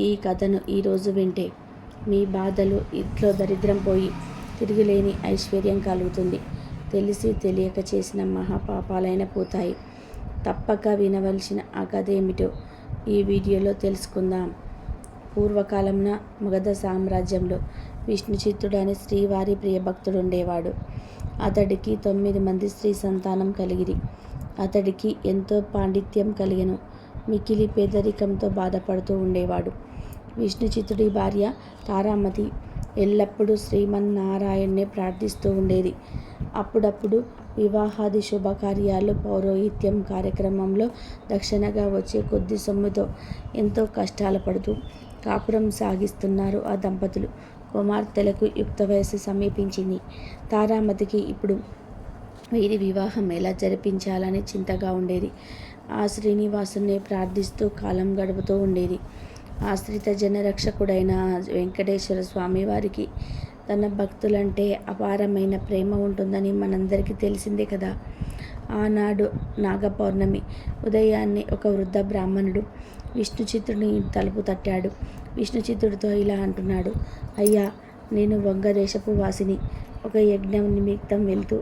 ఈ కథను ఈరోజు వింటే మీ బాధలు, ఇంట్లో దరిద్రం పోయి తిరిగిలేని ఐశ్వర్యం కలుగుతుంది. తెలిసి తెలియక చేసిన మహాపాపాలైన పోతాయి. తప్పక వినవలసిన ఆ కథ ఏమిటో ఈ వీడియోలో తెలుసుకుందాం. పూర్వకాలంన మగధ సామ్రాజ్యంలో విష్ణుచిత్తుడు అనే శ్రీవారి ప్రియభక్తుడుండేవాడు. అతడికి 9 మంది స్త్రీ సంతానం కలిగిరి. అతడికి ఎంతో పాండిత్యం కలిగెను. మిక్కిలి పేదరికంతో బాధపడుతూ ఉండేవాడు. విష్ణుచిత్తుడి భార్య తారామతి ఎల్లప్పుడూ శ్రీమన్నారాయణ్ణే ప్రార్థిస్తూ ఉండేది. అప్పుడప్పుడు వివాహాది శుభకార్యాలు, పౌరోహిత్యం కార్యక్రమంలో దక్షిణగా వచ్చే కొద్ది సొమ్ముతో ఎంతో కష్టాలు పడుతూ కాపురం సాగిస్తున్నారు ఆ దంపతులు. కుమార్తెలకు యుక్త వయస్సు సమీపించింది. తారామతికి ఇప్పుడు వీరి వివాహం ఎలా జరిపించాలని చింతగా ఉండేది. ఆ శ్రీనివాసుని ప్రార్థిస్తూ కాలం గడుపుతూ ఉండేది. ఆశ్రిత జనరక్షకుడైన వెంకటేశ్వర స్వామి వారికి తన భక్తులంటే అపారమైన ప్రేమ ఉంటుందని మనందరికీ తెలిసిందే కదా. ఆనాడు నాగపౌర్ణమి ఉదయాన్నే ఒక వృద్ధ బ్రాహ్మణుడు విష్ణుచిత్తుడిని తలుపు తట్టాడు. విష్ణుచిత్తుడితో ఇలా అంటున్నాడు: అయ్యా, నేను వంగదేశపు వాసిని. ఒక యజ్ఞం నిమిత్తం వెళ్తూ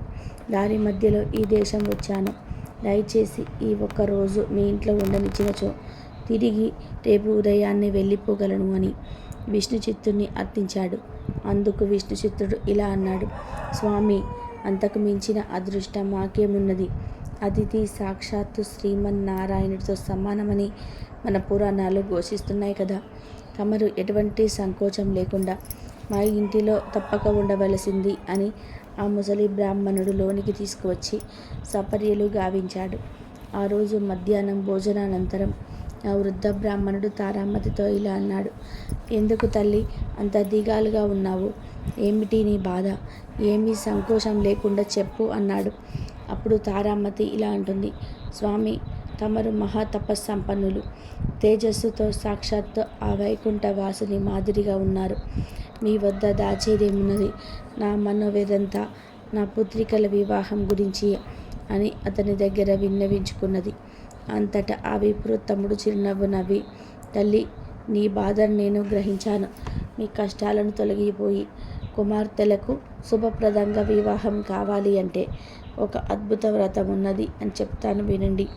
దారి మధ్యలో ఈ దేశం వచ్చాను. దయచేసి ఈ ఒక్క రోజు మీ ఇంట్లో ఉండనిచ్చినచో తిరిగి రేపు ఉదయాన్నే వెళ్ళిపోగలను అని విష్ణుచిత్తుడిని అర్థించాడు. అందుకు విష్ణుచిత్తుడు ఇలా అన్నాడు: స్వామి, అంతకు మించిన అదృష్టం మాకేమున్నది? అతిథి సాక్షాత్తు శ్రీమన్నారాయణుడితో సమానమని మన పురాణాలు ఘోషిస్తున్నాయి కదా. తమరు ఎటువంటి సంకోచం లేకుండా మా ఇంటిలో తప్పక ఉండవలసింది అని ఆ ముసలి బ్రాహ్మణుడు లోనికి తీసుకువచ్చి సపర్యలు గావించాడు. ఆ రోజు మధ్యాహ్నం భోజనానంతరం ఆ వృద్ధ బ్రాహ్మణుడు తారామతితో ఇలా అన్నాడు: ఎందుకు తల్లి అంత దిగాలుగా ఉన్నావు? ఏమిటి నీ బాధ? ఏమీ సంకోచం లేకుండా చెప్పు అన్నాడు. అప్పుడు తారామతి ఇలా అంటుంది: స్వామి, తమరు మహాతపస్సంపన్నులు. తేజస్సుతో సాక్షాత్తు ఆ వైకుంఠ వాసుని మాదిరిగా ఉన్నారు. మీ వద్ద దాచేదేమున్నది? నా మనోవేదంతా నా పుత్రికల వివాహం గురించి అని అతని దగ్గర విన్నవించుకున్నది. అంతటా ఆ విప్రోత్తముడు చిరునవ్వు నవ్వి, తల్లి, నీ బాధను నేను గ్రహించాను. మీ కష్టాలను తొలగిపోయి కుమార్తెలకు శుభప్రదంగా వివాహం కావాలి అంటే ఒక అద్భుత వ్రతం ఉన్నది అని చెప్తాను వినండి.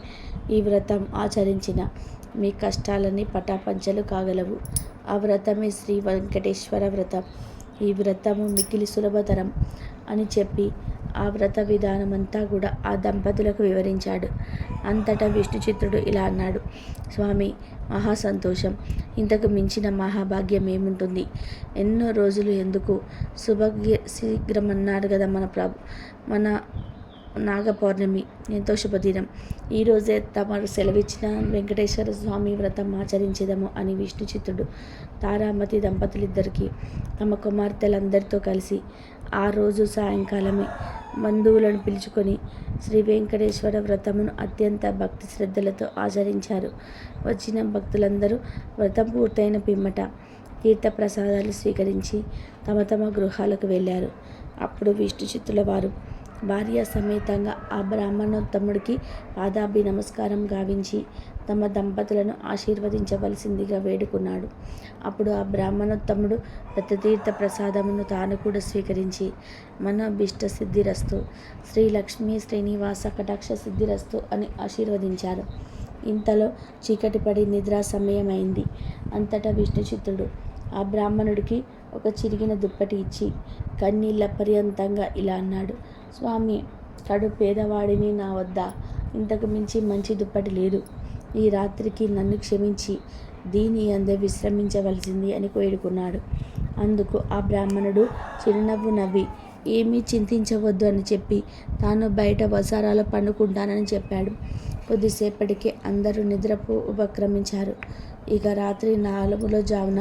ఈ వ్రతం ఆచరించిన మీ కష్టాలన్నీ పటాపంచలు కాగలవు. ఆ వ్రతమే శ్రీ వెంకటేశ్వర వ్రతం. ఈ వ్రతము మిక్కిలి సులభతరం అని చెప్పి ఆ వ్రత విధానమంతా కూడా ఆ దంపతులకు వివరించాడు. అంతటా విష్ణుచిత్తుడు ఇలా అన్నాడు: స్వామి, మహా సంతోషం. ఇంతకు మించిన మహాభాగ్యం ఏముంటుంది? ఎన్నో రోజులు ఎందుకు, శీఘ్రమన్నాడు కదా మన నాగపౌర్ణమి ఎంతో శుభదినం. ఈరోజే తమరు సెలవిచ్చిన వెంకటేశ్వర స్వామి వ్రతం ఆచరించేదము అని విష్ణుచిత్తుడు తారామతి దంపతులిద్దరికీ తమ కుమార్తెలందరితో కలిసి ఆ రోజు సాయంకాలమే బంధువులను పిలుచుకొని శ్రీ వెంకటేశ్వర వ్రతమును అత్యంత భక్తి శ్రద్ధలతో ఆచరించారు. వచ్చిన భక్తులందరూ వ్రతం పూర్తయిన పిమ్మట తీర్థప్రసాదాలు స్వీకరించి తమ తమ గృహాలకు వెళ్ళారు. అప్పుడు విష్ణుచిత్తుల వారు భార్య సమేతంగా ఆ బ్రాహ్మణోత్తముడికి పాదాభి నమస్కారం గావించి తమ దంపతులను ఆశీర్వదించవలసిందిగా వేడుకున్నాడు. అప్పుడు ఆ బ్రాహ్మణోత్తముడు దత్తతీర్థ ప్రసాదమును తాను కూడా స్వీకరించి మనోభీష్ట సిద్ధిరస్తు, శ్రీ లక్ష్మీ శ్రీనివాస కటాక్ష సిద్ధిరస్తు అని ఆశీర్వదించారు. ఇంతలో చీకటి పడి నిద్రా సమయమైంది. అంతటా విష్ణుచిత్తుడు ఆ బ్రాహ్మణుడికి ఒక చిరిగిన దుప్పటి ఇచ్చి కన్నీళ్ల పర్యంతంగా ఇలా అన్నాడు: స్వామి, కడు పేదవాడిని, నా వద్ద ఇంతకు మించి మంచి దుప్పటి లేదు. ఈ రాత్రికి నన్ను క్షమించి దీని అందే విశ్రమించవలసింది అని వేడుకున్నాడు. అందుకు ఆ బ్రాహ్మణుడు చిరునవ్వు నవ్వి ఏమీ చింతించవద్దు అని చెప్పి తాను బయట వసారాలో పండుకుంటానని చెప్పాడు. కొద్దిసేపటికే అందరూ నిద్రపు ఉపక్రమించారు. ఇక రాత్రి 4 జామున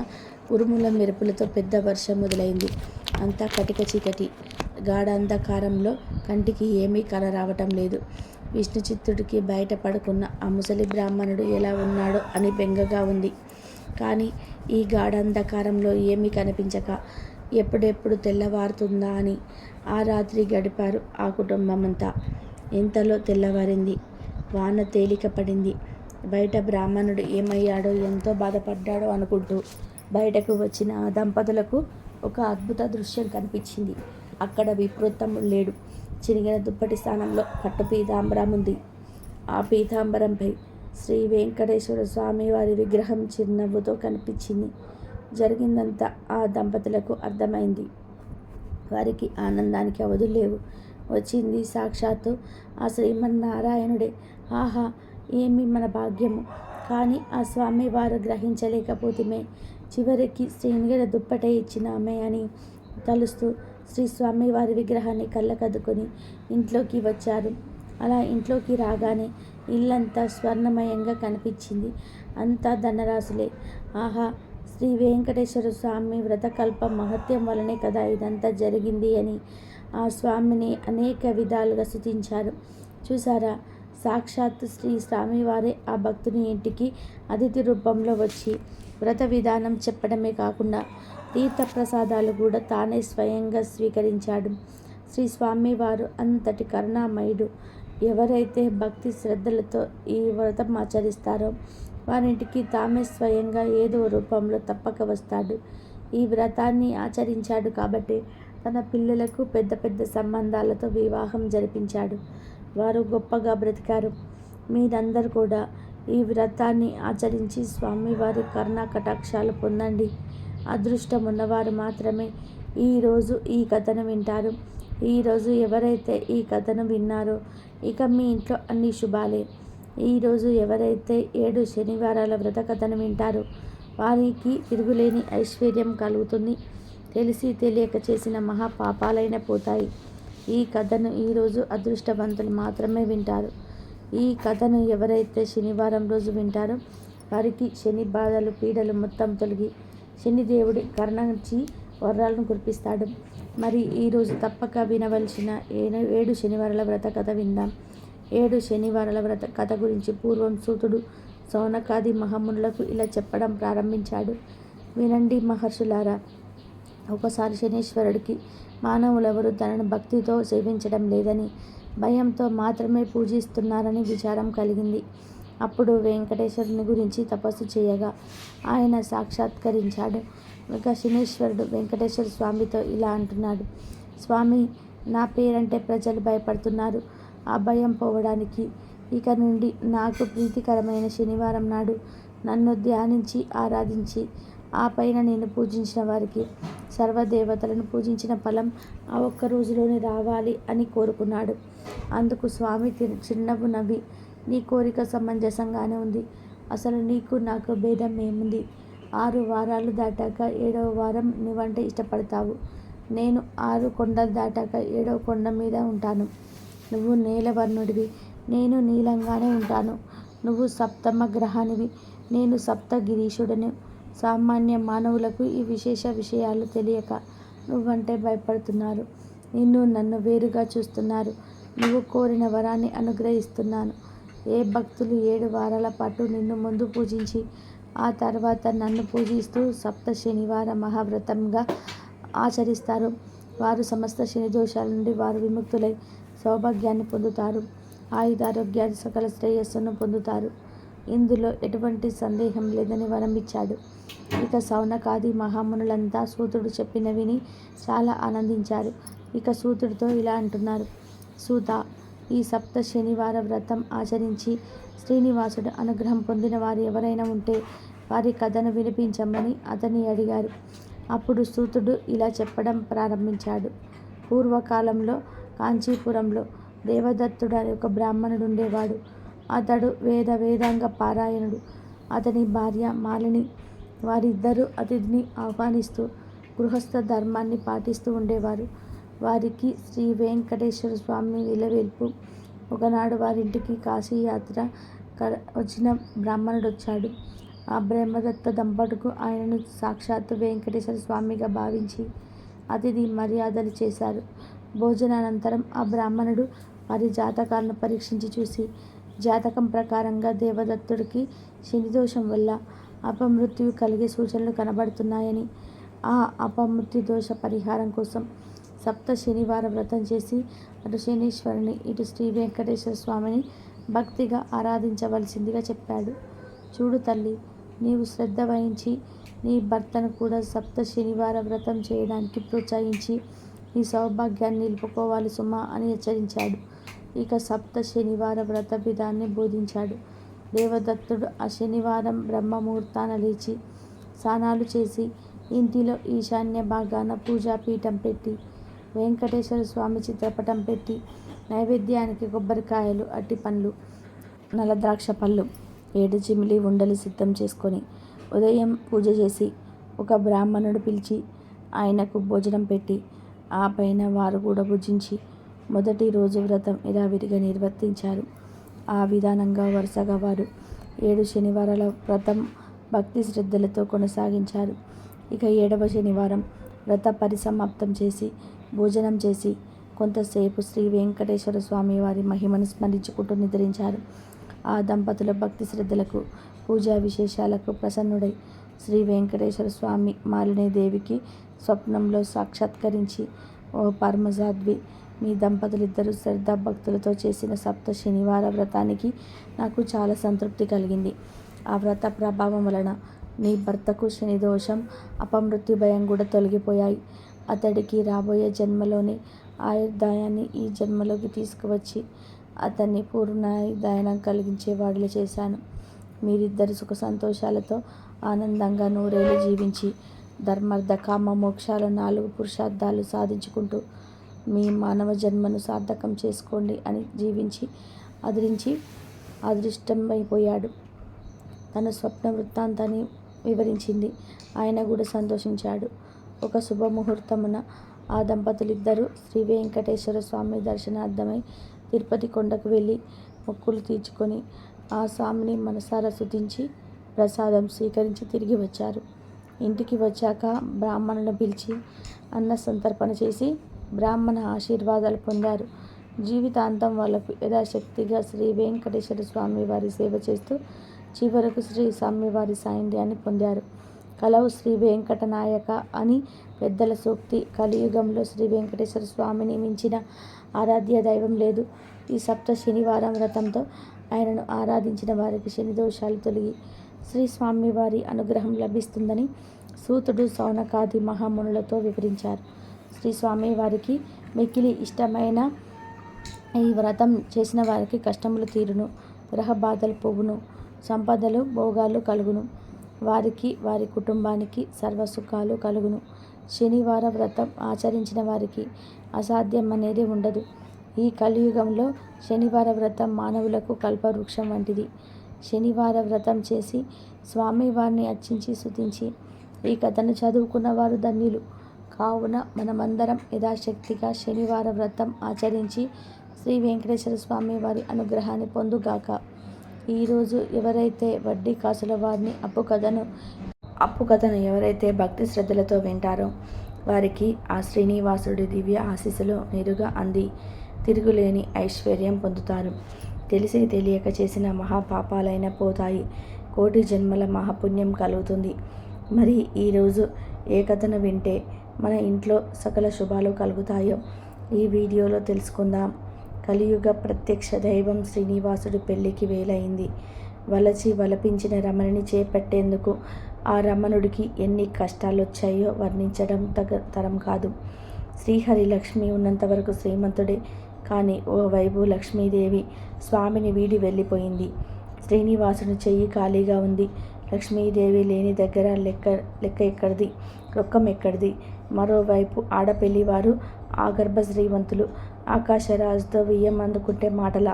ఉరుముల మెరుపులతో పెద్ద వర్షం మొదలైంది. అంతా కటిక చీకటి. గాఢ అంధకారంలో కంటికి ఏమీ కనరావటం లేదు. విష్ణుచిత్తుడికి బయట పడుకున్న ఆ ముసలి బ్రాహ్మణుడు ఎలా ఉన్నాడో అని బెంగగా ఉంది. కానీ ఈ గాఢాంధకారంలో ఏమీ కనిపించక ఎప్పుడెప్పుడు తెల్లవారుతుందా అని ఆ రాత్రి గడిపారు ఆ కుటుంబమంతా. ఇంతలో తెల్లవారింది. వాన తేలిక పడింది. బయట బ్రాహ్మణుడు ఏమయ్యాడో, ఎంతో బాధపడ్డాడో అనుకుంటూ బయటకు వచ్చిన ఆ దంపతులకు ఒక అద్భుత దృశ్యం కనిపించింది. అక్కడ విప్రోత్తముడు లేడు. చిరిగిన దుప్పటి స్థానంలో పట్టు పీతాంబరం ఉంది. ఆ పీతాంబరంపై శ్రీ వెంకటేశ్వర స్వామి వారి విగ్రహం చిరునవ్వుతో కనిపించింది. జరిగిందంతా ఆ దంపతులకు అర్థమైంది. వారికి ఆనందానికి అవధులు లేవు. వచ్చింది సాక్షాత్తు ఆ శ్రీమన్నారాయణుడే. ఆహా, ఏమి మన భాగ్యము! కానీ ఆ స్వామి వారు గ్రహించలేకపోతిమే. చివరికి శ్రీనిగడ దుప్పటే ఇచ్చినామే అని తలుస్తూ శ్రీ స్వామివారి విగ్రహాన్ని కళ్ళకద్దుకొని ఇంట్లోకి వచ్చారు. అలా ఇంట్లోకి రాగానే ఇల్లంతా స్వర్ణమయంగా కనిపించింది. అంతా ధనరాశులే. ఆహా, శ్రీ వెంకటేశ్వర స్వామి వ్రతకల్ప మహత్యం వలనే కదా ఇదంతా జరిగింది అని ఆ స్వామిని అనేక విధాలుగా స్తుతించారు. చూసారా, సాక్షాత్ శ్రీ స్వామివారే ఆ భక్తుని ఇంటికి అతిథి రూపంలో వచ్చి వ్రత విధానం చెప్పడమే కాకుండా తీర్థప్రసాదాలు కూడా తానే స్వయంగా స్వీకరించాడు. శ్రీ స్వామివారు అంతటి కరుణామయుడు. ఎవరైతే భక్తి శ్రద్ధలతో ఈ వ్రతం ఆచరిస్తారో వారింటికి తామే స్వయంగా ఏదో రూపంలో తప్పక వస్తాడు. ఈ వ్రతాన్ని ఆచరించాడు కాబట్టి తన పిల్లలకు పెద్ద పెద్ద సంబంధాలతో వివాహం జరిపించాడు. వారు గొప్పగా బ్రతికారు. మీరందరూ కూడా ఈ వ్రతాన్ని ఆచరించి స్వామివారి కరుణా కటాక్షాలు పొందండి. అదృష్టం ఉన్నవారు మాత్రమే ఈరోజు ఈ కథను వింటారు. ఈరోజు ఎవరైతే ఈ కథను విన్నారో ఇక మీ ఇంట్లో అన్ని శుభాలే. ఈరోజు ఎవరైతే 7 శనివారాల వ్రత కథను వింటారో వారికి తిరుగులేని ఐశ్వర్యం కలుగుతుంది. తెలిసి తెలియక చేసిన మహాపాపాలైన పోతాయి. ఈ కథను ఈరోజు అదృష్టవంతులు మాత్రమే వింటారు. ఈ కథను ఎవరైతే శనివారం రోజు వింటారో వారికి శని బాధలు పీడలు మొత్తం తొలగి శనిదేవుడి కరుణించి వరాలను కురిపిస్తాడు. మరి ఈరోజు తప్పక వినవలసిన 7 శనివారాల వ్రత కథ విందాం. 7 శనివారాల వ్రత కథ గురించి పూర్వం సూతుడు సౌనకాది మహామునులకు ఇలా చెప్పడం ప్రారంభించాడు. వినండి మహర్షులారా. ఒకసారి శనీశ్వరుడికి మానవులెవరూ తనను భక్తితో సేవించడం లేదని, భయంతో మాత్రమే పూజిస్తున్నారని విచారం కలిగింది. అప్పుడు వెంకటేశ్వరుని గురించి తపస్సు చేయగా ఆయన సాక్షాత్కరించాడు. ఇక శనీశ్వరుడు వెంకటేశ్వర స్వామితో ఇలా అంటున్నాడు. స్వామి, నా పేరంటే ప్రజలు భయపడుతున్నారు. ఆ భయం పోవడానికి ఇక నుండి నాకు ప్రీతికరమైన శనివారం నాడు నన్ను ధ్యానించి ఆరాధించి ఆ పైన నేను పూజించిన వారికి సర్వదేవతలను పూజించిన ఫలం ఆ ఒక్క రోజులోనే రావాలి అని కోరుకున్నాడు. అందుకు స్వామి చిరునవ్వు నవ్వి, నీ కోరిక సమంజసంగానే ఉంది. అసలు నీకు నాకు భేదం ఏముంది? 6 వారాలు దాటాక 7వ వారం నువ్వంటే ఇష్టపడతావు. నేను 6 కొండలు దాటాక 7వ కొండ మీద ఉంటాను. నువ్వు నీలవర్ణుడివి, నేను నీలంగానే ఉంటాను. నువ్వు సప్తమ గ్రహానివి, నేను సప్తగిరీషుడను. సామాన్య మానవులకు ఈ విషయాలు తెలియక నువ్వంటే భయపడుతున్నారు. నిన్ను నన్ను వేరుగా చూస్తున్నారు. నువ్వు కోరిన వరాన్ని అనుగ్రహిస్తున్నాను. ఏ భక్తులు 7 వారాల పాటు నిన్ను ముందు పూజించి ఆ తర్వాత నన్ను పూజిస్తూ సప్త శనివార మహావ్రతంగా ఆచరిస్తారు వారు సమస్త శని దోషాల నుండి వారు విముక్తులై సౌభాగ్యాన్ని పొందుతారు. ఆయుధారోగ్యాన్ని సకల శ్రేయస్సును పొందుతారు. ఇందులో ఎటువంటి సందేహం లేదని వరం ఇచ్చాడు. ఇక సౌనకాది మహామునులంతా సూతుడు చెప్పిన విని చాలా ఆనందించారు. ఇక సూతుడితో ఇలా అంటున్నారు. సూత, ఈ సప్త శనివార వ్రతం ఆచరించి శ్రీనివాసుడు అనుగ్రహం పొందిన వారు ఎవరైనా ఉంటే వారి కథను వినిపించమని అతన్ని అడిగారు. అప్పుడు సూతుడు ఇలా చెప్పడం ప్రారంభించాడు. పూర్వకాలంలో కాంచీపురంలో దేవదత్తుడు అనే ఒక బ్రాహ్మణుడు ఉండేవాడు. అతడు వేదాంగ పారాయణుడు. అతని భార్య మాలిని. వారిద్దరూ అతిథిని ఆహ్వానిస్తూ గృహస్థ ధర్మాన్ని పాటిస్తూ ఉండేవారు. వారికి శ్రీ వెంకటేశ్వర స్వామి ఇలవేల్పు. ఒకనాడు వారింటికి కాశీయాత్ర వచ్చిన బ్రాహ్మణుడు వచ్చాడు. ఆ బ్రహ్మదత్త దంపతులకు ఆయనను సాక్షాత్తు వెంకటేశ్వర స్వామిగా భావించి అతిథి మర్యాదలు చేశారు. భోజనానంతరం ఆ బ్రాహ్మణుడు వారి జాతకాలను పరీక్షించి చూసి జాతకం ప్రకారంగా దేవదత్తుడికి శనిదోషం వల్ల అపమృత్యు కలిగే సూచనలు కనబడుతున్నాయని, ఆ అపమృత్యు దోష పరిహారం కోసం సప్త శనివార వ్రతం చేసి అటు శనీశ్వరుని ఇటు శ్రీ వెంకటేశ్వర స్వామిని భక్తిగా ఆరాధించవలసిందిగా చెప్పాడు. చూడు తల్లి, నీవు శ్రద్ధ వహించి నీ భర్తను కూడా సప్త శనివార వ్రతం చేయడానికి ప్రోత్సహించి నీ సౌభాగ్యాన్ని నిలుపుకోవాలి సుమా అని హెచ్చరించాడు. ఇక సప్త శనివార వ్రత విధాన్ని బోధించాడు. దేవదత్తుడు ఆ శనివారం బ్రహ్మముహూర్తాన లేచి స్నానాలు చేసి ఇంటిలో ఈశాన్య భాగాన పూజాపీఠం పెట్టి వెంకటేశ్వర స్వామి చిత్రపటం పెట్టి నైవేద్యానికి కొబ్బరికాయలు, అట్టిపండ్లు, నల్లద్రాక్ష పళ్ళు, 7 చిమిలి ఉండలు సిద్ధం చేసుకొని ఉదయం పూజ చేసి ఒక బ్రాహ్మణుడు పిలిచి ఆయనకు భోజనం పెట్టి ఆ పైన వారు కూడా భుజించి మొదటి రోజు వ్రతం విరిగా నిర్వర్తించారు. ఆ విధానంగా వరుసగా వారు 7 శనివారాల వ్రతం భక్తి శ్రద్ధలతో కొనసాగించారు. ఇక 7వ శనివారం వ్రత పరిసమాప్తం చేసి భోజనం చేసి కొంతసేపు శ్రీ వెంకటేశ్వర స్వామి వారి మహిమను స్మరించుకుంటూ నిద్రించారు. ఆ దంపతుల భక్తి శ్రద్ధలకు, పూజా విశేషాలకు ప్రసన్నుడై శ్రీ వెంకటేశ్వర స్వామి మాలినీదేవికి స్వప్నంలో సాక్షాత్కరించి, ఓ పరమసాధ్వి, మీ దంపతులిద్దరూ శ్రద్ధాభక్తులతో చేసిన సప్త శనివార వ్రతానికి నాకు చాలా సంతృప్తి కలిగింది. ఆ వ్రత ప్రభావం వలన నీ భర్తకు శనిదోషం, అపమృత్యు భయం కూడా తొలగిపోయాయి. అతడికి రాబోయే జన్మలోని ఆయుర్దాయాన్ని ఈ జన్మలోకి తీసుకువచ్చి అతన్ని పూర్ణాయుర్దాయం కలిగించేవాడిలా చేశాను. మీరిద్దరు సుఖ సంతోషాలతో ఆనందంగా 100 ఏళ్ళు జీవించి ధర్మార్థ కామ మోక్షాల 4 పురుషార్థాలు సాధించుకుంటూ మీ మానవ జన్మను సార్థకం చేసుకోండి అని జీవించి అదృష్టమైపోయాడు. తన స్వప్న వృత్తాంతాన్ని వివరించింది. ఆయన కూడా సంతోషించాడు. ఒక శుభముహూర్తమున ఆ దంపతులిద్దరూ శ్రీ వెంకటేశ్వర స్వామి దర్శనార్థమై తిరుపతి కొండకు వెళ్ళి మొక్కులు తీర్చుకొని ఆ స్వామిని మనసారా స్తుతించి ప్రసాదం స్వీకరించి తిరిగి వచ్చారు. ఇంటికి వచ్చాక బ్రాహ్మణులను పిలిచి అన్న సంతర్పణ చేసి బ్రాహ్మణ ఆశీర్వాదాలు పొందారు. జీవితాంతం వాళ్లకు యథాశక్తిగా శ్రీ వెంకటేశ్వర స్వామి వారి సేవ చేస్తూ చివరకు శ్రీ స్వామివారి సాన్నిధ్యాన్ని పొందారు. కలవు శ్రీ వెంకటనాయక అని పెద్దల సూక్తి. కలియుగంలో శ్రీ వెంకటేశ్వర స్వామిని మించిన ఆరాధ్య దైవం లేదు. ఈ సప్త శనివారం వ్రతంతో ఆయనను ఆరాధించిన వారికి శని దోషాలు తొలగి శ్రీ స్వామివారి అనుగ్రహం లభిస్తుందని సూతుడు సౌనకాది మహామునులతో వివరించారు. శ్రీ స్వామివారికి మిక్కిలి ఇష్టమైన ఈ వ్రతం చేసిన వారికి కష్టములు తీరును, గ్రహ బాధలు పోవును, సంపదలు భోగాలు కలుగును. వారికి వారి కుటుంబానికి సర్వసుఖాలు కలుగును. శనివార వ్రతం ఆచరించిన వారికి అసాధ్యం అనేది ఉండదు. ఈ కలియుగంలో శనివార వ్రతం మానవులకు కల్పవృక్షం వంటిది. శనివార వ్రతం చేసి స్వామివారిని అర్చించి స్తుతించి ఈ కథను చదువుకున్న వారు ధన్యులు. కావున మనమందరం యథాశక్తిగా శనివార వ్రతం ఆచరించి శ్రీ వెంకటేశ్వర స్వామి వారి అనుగ్రహాన్ని పొందుగాక. ఈరోజు ఎవరైతే వడ్డీ కాసుల వారిని అప్పు కథను ఎవరైతే భక్తి శ్రద్ధలతో వింటారో వారికి ఆ శ్రీనివాసుడి దివ్య ఆశీస్సులు నేరుగా అంది తిరుగులేని ఐశ్వర్యం పొందుతారు. తెలిసి తెలియక చేసిన మహాపాపాలైన పోతాయి. కోటి జన్మల మహాపుణ్యం కలుగుతుంది. మరి ఈరోజు ఏ కథను వింటే మన ఇంట్లో సకల శుభాలు కలుగుతాయో ఈ వీడియోలో తెలుసుకుందాం. కలియుగ ప్రత్యక్ష దైవం శ్రీనివాసుడి పెళ్లికి వేలైంది. వలపించిన రమణిని చేపట్టేందుకు ఆ రమణుడికి ఎన్ని కష్టాలొచ్చాయో వర్ణించడం తరం కాదు. శ్రీహరి లక్ష్మి ఉన్నంతవరకు శ్రీమంతుడే. కానీ ఓ వైపు లక్ష్మీదేవి స్వామిని వీడి వెళ్ళిపోయింది. శ్రీనివాసుని చెయ్యి ఖాళీగా ఉంది. లక్ష్మీదేవి లేని దగ్గర లెక్క ఎక్కడిది, రొక్కం ఎక్కడిది. మరోవైపు ఆడపెళ్లివారు ఆగర్భ శ్రీమంతులు ఆకాశరాజుతో వియ్యం అందుకుంటే మాటలా.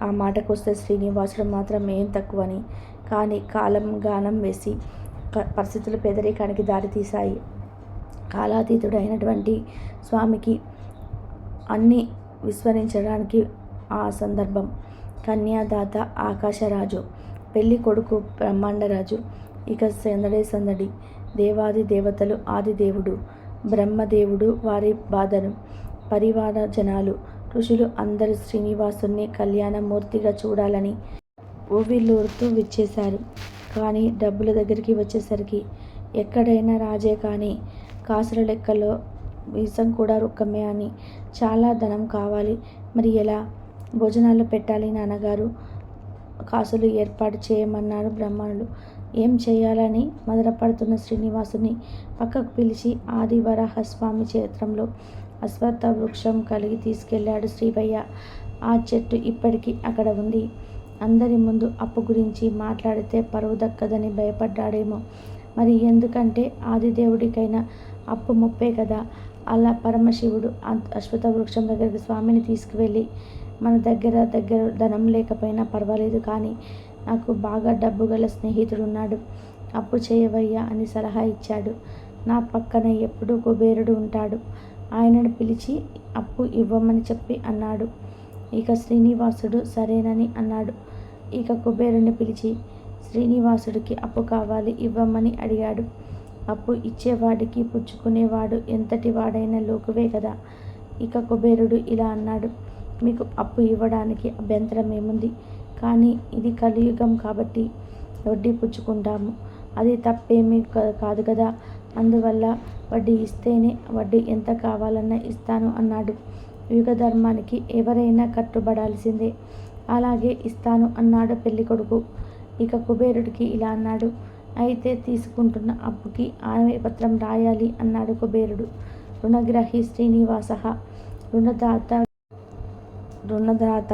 ఆ మాటకొస్తే శ్రీనివాసుడు మాత్రం ఏం తక్కువని. కానీ కాలం గానం వేసి పరిస్థితులు పేదరికానికి దారితీశాయి. కాలాతీతుడైనటువంటి స్వామికి అన్నీ విస్మరించడానికి ఆ సందర్భం. కన్యాదాత ఆకాశరాజు, పెళ్లి కొడుకు బ్రహ్మాండరాజు. ఇక సందడి. దేవాది దేవతలు, ఆదిదేవుడు బ్రహ్మదేవుడు, వారి బాధను పరివార జనాలు, ఋషులు అందరూ శ్రీనివాసుని కళ్యాణమూర్తిగా చూడాలని ఊవిళ్ళూరుతూ విచ్చేశారు. కానీ డబ్బుల దగ్గరికి వచ్చేసరికి ఎక్కడైనా రాజే కానీ కాసుల లెక్కలో వీసం కూడా రొక్కమే అని. చాలా ధనం కావాలి. మరి ఎలా? భోజనాలు పెట్టాలి నాన్నగారు. కాసులు ఏర్పాటు చేయమన్నారు బ్రాహ్మణులు. ఏం చేయాలని మదనపడుతున్న శ్రీనివాసుని పక్కకు పిలిచి ఆదివరాహస్వామి క్షేత్రంలో అశ్వత్థ వృక్షం కలిగి తీసుకెళ్లాడు శ్రీవయ్య. ఆ చెట్టు ఇప్పటికీ అక్కడ ఉంది. అందరి ముందు అప్పు గురించి మాట్లాడితే పరువు దక్కదని భయపడ్డాడేమో. మరి ఎందుకంటే ఆదిదేవుడికైనా అప్పు ముప్పే కదా. అలా పరమశివుడు అశ్వత్థ వృక్షం దగ్గరికి స్వామిని తీసుకువెళ్ళి, మన దగ్గర ధనం లేకపోయినా పర్వాలేదు, కానీ నాకు బాగా డబ్బు గల స్నేహితుడున్నాడు, అప్పు చేయవయ్యా అని సలహా ఇచ్చాడు. నా పక్కన ఎప్పుడూ కుబేరుడు ఉంటాడు, ఆయనను పిలిచి అప్పు ఇవ్వమని చెప్పి అన్నాడు. ఇక శ్రీనివాసుడు సరేనని అన్నాడు. ఇక కుబేరుని పిలిచి శ్రీనివాసుడికి అప్పు కావాలి, ఇవ్వమని అడిగాడు. అప్పు ఇచ్చేవాడికి పుచ్చుకునేవాడు ఎంతటి వాడైనా లోకువే కదా. ఇక కుబేరుడు ఇలా అన్నాడు, మీకు అప్పు ఇవ్వడానికి అభ్యంతరం ఏముంది, కానీ ఇది కలియుగం కాబట్టి వడ్డీ పుచ్చుకుంటాము, అది తప్పేమీ కాదు కదా. అందువల్ల వడ్డీ ఇస్తేనే వడ్డీ ఎంత కావాలన్నా ఇస్తాను అన్నాడు. యుగ ధర్మానికి ఎవరైనా కట్టుబడాల్సిందే. అలాగే ఇస్తాను అన్నాడు పెళ్ళికొడుకు. ఇక కుబేరుడికి ఇలా అన్నాడు, అయితే తీసుకుంటున్న అప్పుకి ఆనవి పత్రం రాయాలి అన్నాడు కుబేరుడు. రుణగ్రహి శ్రీనివాస, రుణదాత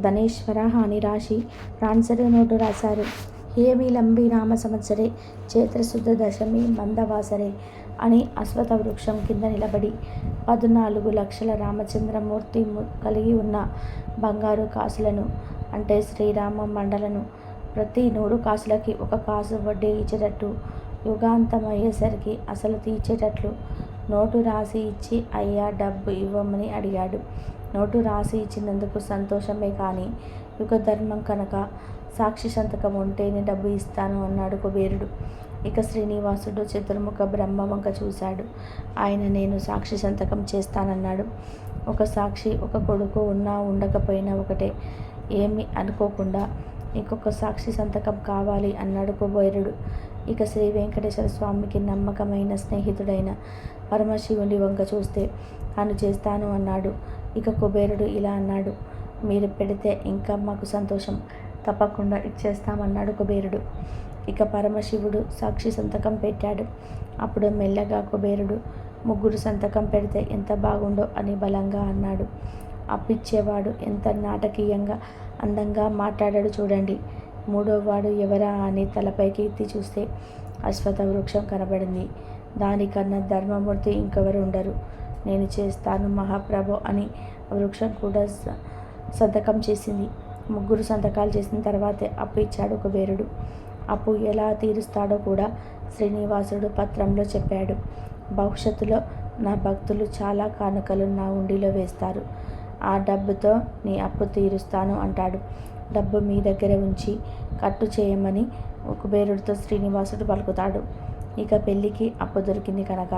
ధనేశ్వర అని రాసి ప్రాన్సరీ నోటు రాశారు. హేమిలంబి నామ సంవత్సరే చైత్రశుద్ధ దశమి మందవాసరే అని అశ్వత్థ వృక్షం కింద నిలబడి 14 లక్షల రామచంద్రమూర్తి కలిగి ఉన్న బంగారు కాసులను, అంటే శ్రీరామ మండలను ప్రతి 100 కాసులకి 1 కాసు వడ్డీ ఇచ్చేటట్టు, యుగాంతమయ్యేసరికి అసలు తీర్చేటట్లు నోటు రాసి ఇచ్చి, అయ్యా డబ్బు ఇవ్వమని అడిగాడు. నోటు రాసి ఇచ్చినందుకు సంతోషమే, కానీ యుగధర్మం కనుక సాక్షి సంతకం ఉంటేనే డబ్బు ఇస్తాను అన్నాడు కుబేరుడు. ఇక శ్రీనివాసుడు చతుర్ముఖ బ్రహ్మ వంక చూశాడు. ఆయన నేను సాక్షి సంతకం చేస్తానన్నాడు. ఒక సాక్షి, ఒక కొడుకు ఉన్నా ఉండకపోయినా ఒకటే, ఏమి అనుకోకుండా ఇంకొక సాక్షి సంతకం కావాలి అన్నాడు కుబేరుడు. ఇక శ్రీ వెంకటేశ్వర స్వామికి నమ్మకమైన స్నేహితుడైన పరమశివుడి వంక చూస్తే తాను చేస్తాను అన్నాడు. ఇక కుబేరుడు ఇలా అన్నాడు, మీరు పెడితే ఇంకా మాకు సంతోషం, తప్పకుండా ఇచ్చేస్తామన్నాడు కుబేరుడు. ఇక పరమశివుడు సాక్షి సంతకం పెట్టాడు. అప్పుడు మెల్లగా కుబేరుడు 3 సంతకం పెడితే ఎంత బాగుండో అని బలంగా అన్నాడు. అప్పిచ్చేవాడు ఎంత నాటకీయంగా అందంగా మాట్లాడాడు చూడండి. 3వ వాడు ఎవరా అని తలపైకి ఎత్తి చూస్తే అశ్వత్థ వృక్షం కనబడింది. దానికన్నా ధర్మమూర్తి ఇంకెవరు ఉండరు, నేను చేస్తాను మహాప్రభు అని వృక్షం కూడా సంతకం చేసింది. 3 సంతకాలు చేసిన తర్వాతే అప్పు ఇచ్చాడు కుబేరుడు. అప్పు ఎలా తీరుస్తాడో కూడా శ్రీనివాసుడు పత్రంలో చెప్పాడు. భవిష్యత్తులో నా భక్తులు చాలా కానుకలు నా ఉండిలో వేస్తారు, ఆ డబ్బుతో నీ అప్పు తీరుస్తాను అంటాడు. డబ్బు మీ దగ్గర ఉంచి కట్టు చేయమని కుబేరుడితో శ్రీనివాసుడు పలుకుతాడు. ఇక పెళ్ళికి అప్పు దొరికింది కనుక